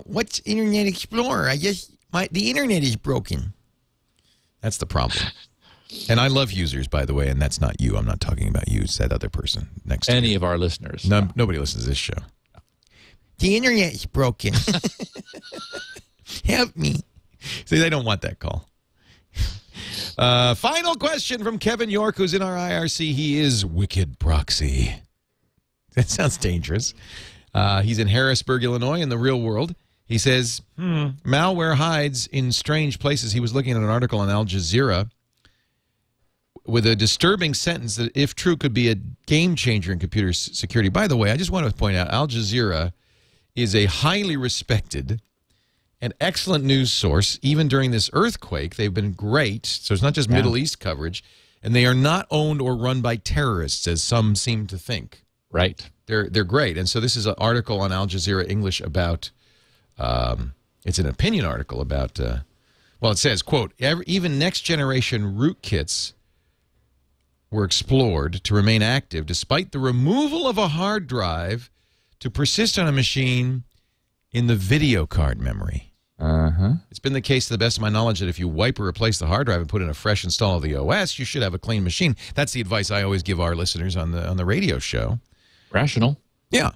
What's Internet Explorer? The Internet is broken. That's the problem. And I love users, by the way, and that's not you. I'm not talking about you. It's that other person next to any of our listeners. Nobody listens to this show. The Internet is broken. Help me. See, they don't want that call. Final question from Kevin York, who's in our IRC. He is Wicked Proxy. That sounds dangerous. He's in Harrisburg, Illinois, in the real world. He says, malware hides in strange places. He was looking at an article on Al Jazeera with a disturbing sentence that, if true, could be a game changer in computer security. By the way, I just want to point out, Al Jazeera is a highly respected an excellent news source. Even during this earthquake, they've been great. So it's not just Middle East coverage. And they are not owned or run by terrorists, as some seem to think. Right. They're great. And so this is an article on Al Jazeera English about, it's an opinion article about, well, it says, quote, even next-generation rootkits were explored to remain active despite the removal of a hard drive to persist on a machine in the video card memory. It's been the case, to the best of my knowledge, that if you wipe or replace the hard drive and put in a fresh install of the OS, you should have a clean machine. That's the advice I always give our listeners on the radio show. Rational. Yeah.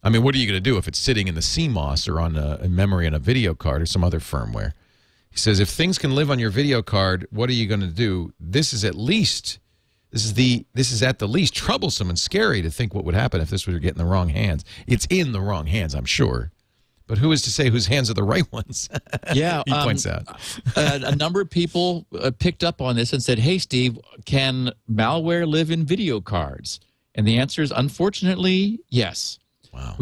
I mean, what are you going to do if it's sitting in the CMOS or on a memory on a video card or some other firmware? He says, if things can live on your video card, what are you going to do? This is at the least troublesome and scary to think what would happen if this were to get in the wrong hands. It's in the wrong hands, I'm sure. But who is to say whose hands are the right ones? Yeah, he points out. A number of people picked up on this and said, hey, Steve, can malware live in video cards? And the answer is, unfortunately, yes. Wow.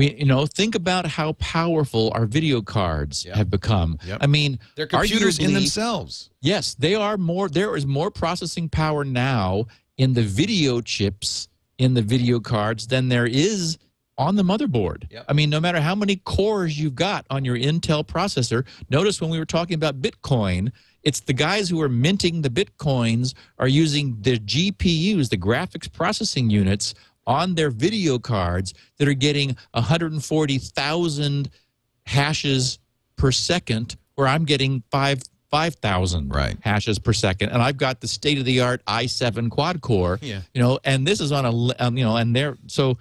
Think about how powerful our video cards have become. Yep. I mean, they're computers in themselves. Yes, they are more. There is more processing power now in the video chips in the video cards than there is on the motherboard. Yep. I mean, no matter how many cores you've got on your Intel processor, notice when we were talking about Bitcoin, it's the guys who are minting the Bitcoins are using the GPUs, the graphics processing units, on their video cards that are getting 140,000 hashes per second, where I'm getting 5,000 hashes per second, and I've got the state-of-the-art i7 quad core. Yeah. You know, and this is on a and they're so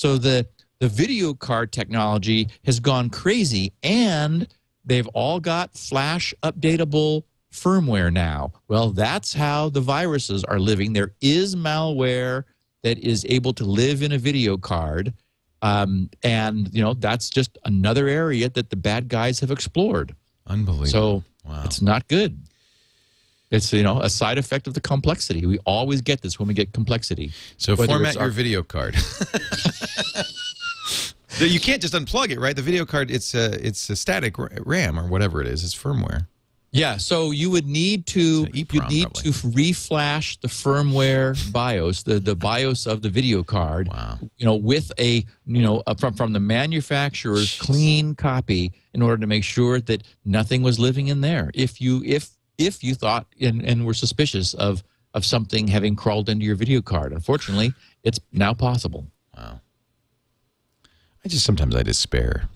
the video card technology has gone crazy, and they've all got flash updatable firmware now. Well, that's how the viruses are living. There is malware that is able to live in a video card, and you know, that's just another area that the bad guys have explored. Unbelievable. So wow. It's not good. It's, you know, a side effect of the complexity. We always get this when we get complexity. So format your video card. You can't just unplug it, right? The video card, it's a static RAM or whatever it is. It's firmware. Yeah, so you would need to reflash the firmware BIOS, the BIOS of the video card. Wow. You know, with a from the manufacturer's clean copy, in order to make sure that nothing was living in there. If you thought and were suspicious of something having crawled into your video card, unfortunately, it's now possible. Wow. Sometimes I despair.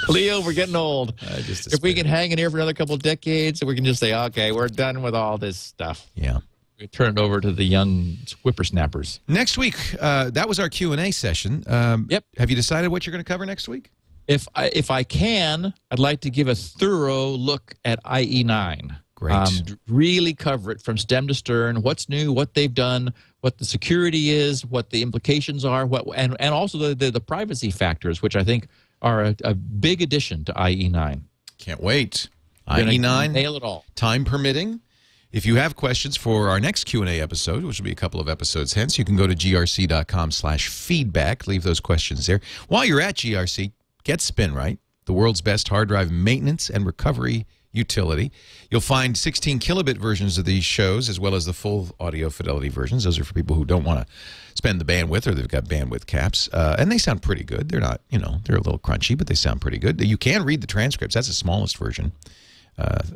Leo, we're getting old. If we can hang in here for another couple of decades, we can just say, okay, we're done with all this stuff. Yeah. We turn it over to the young whippersnappers. Next week, that was our Q&A session. Yep. Have you decided what you're going to cover next week? If I can, I'd like to give a thorough look at IE9. Great. Really cover it from stem to stern, what's new, what they've done, what the security is, what the implications are, and also the privacy factors, which I think are a big addition to IE9. Can't wait. IE9, nail it all. Time permitting. If you have questions for our next Q&A episode, which will be a couple of episodes hence, you can go to grc.com/feedback. Leave those questions there. While you're at GRC, get Spinrite, the world's best hard drive maintenance and recovery utility. You'll find 16 kilobit versions of these shows, as well as the full audio fidelity versions. Those are for people who don't want to spend the bandwidth, or they've got bandwidth caps. And they sound pretty good. They're not, you know, they're a little crunchy, but they sound pretty good. You can read the transcripts. That's the smallest version.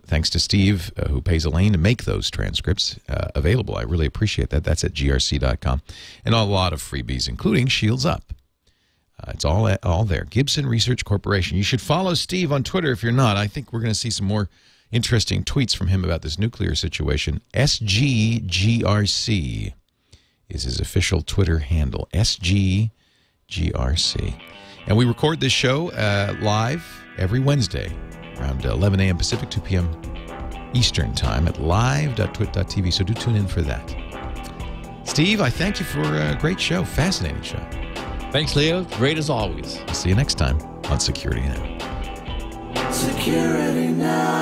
Thanks to Steve, who pays Elaine to make those transcripts available. I really appreciate that. That's at grc.com. And a lot of freebies, including Shields Up. It's all there. Gibson Research Corporation. You should follow Steve on Twitter if you're not. I think we're going to see some more interesting tweets from him about this nuclear situation. SGGRC is his official Twitter handle. SGGRC. And we record this show live every Wednesday around 11 a.m. Pacific, 2 p.m. Eastern Time at live.twit.tv. So do tune in for that. Steve, I thank you for a great show. Fascinating show. Thanks, Leo. Great as always. I'll see you next time on Security Now. Security Now.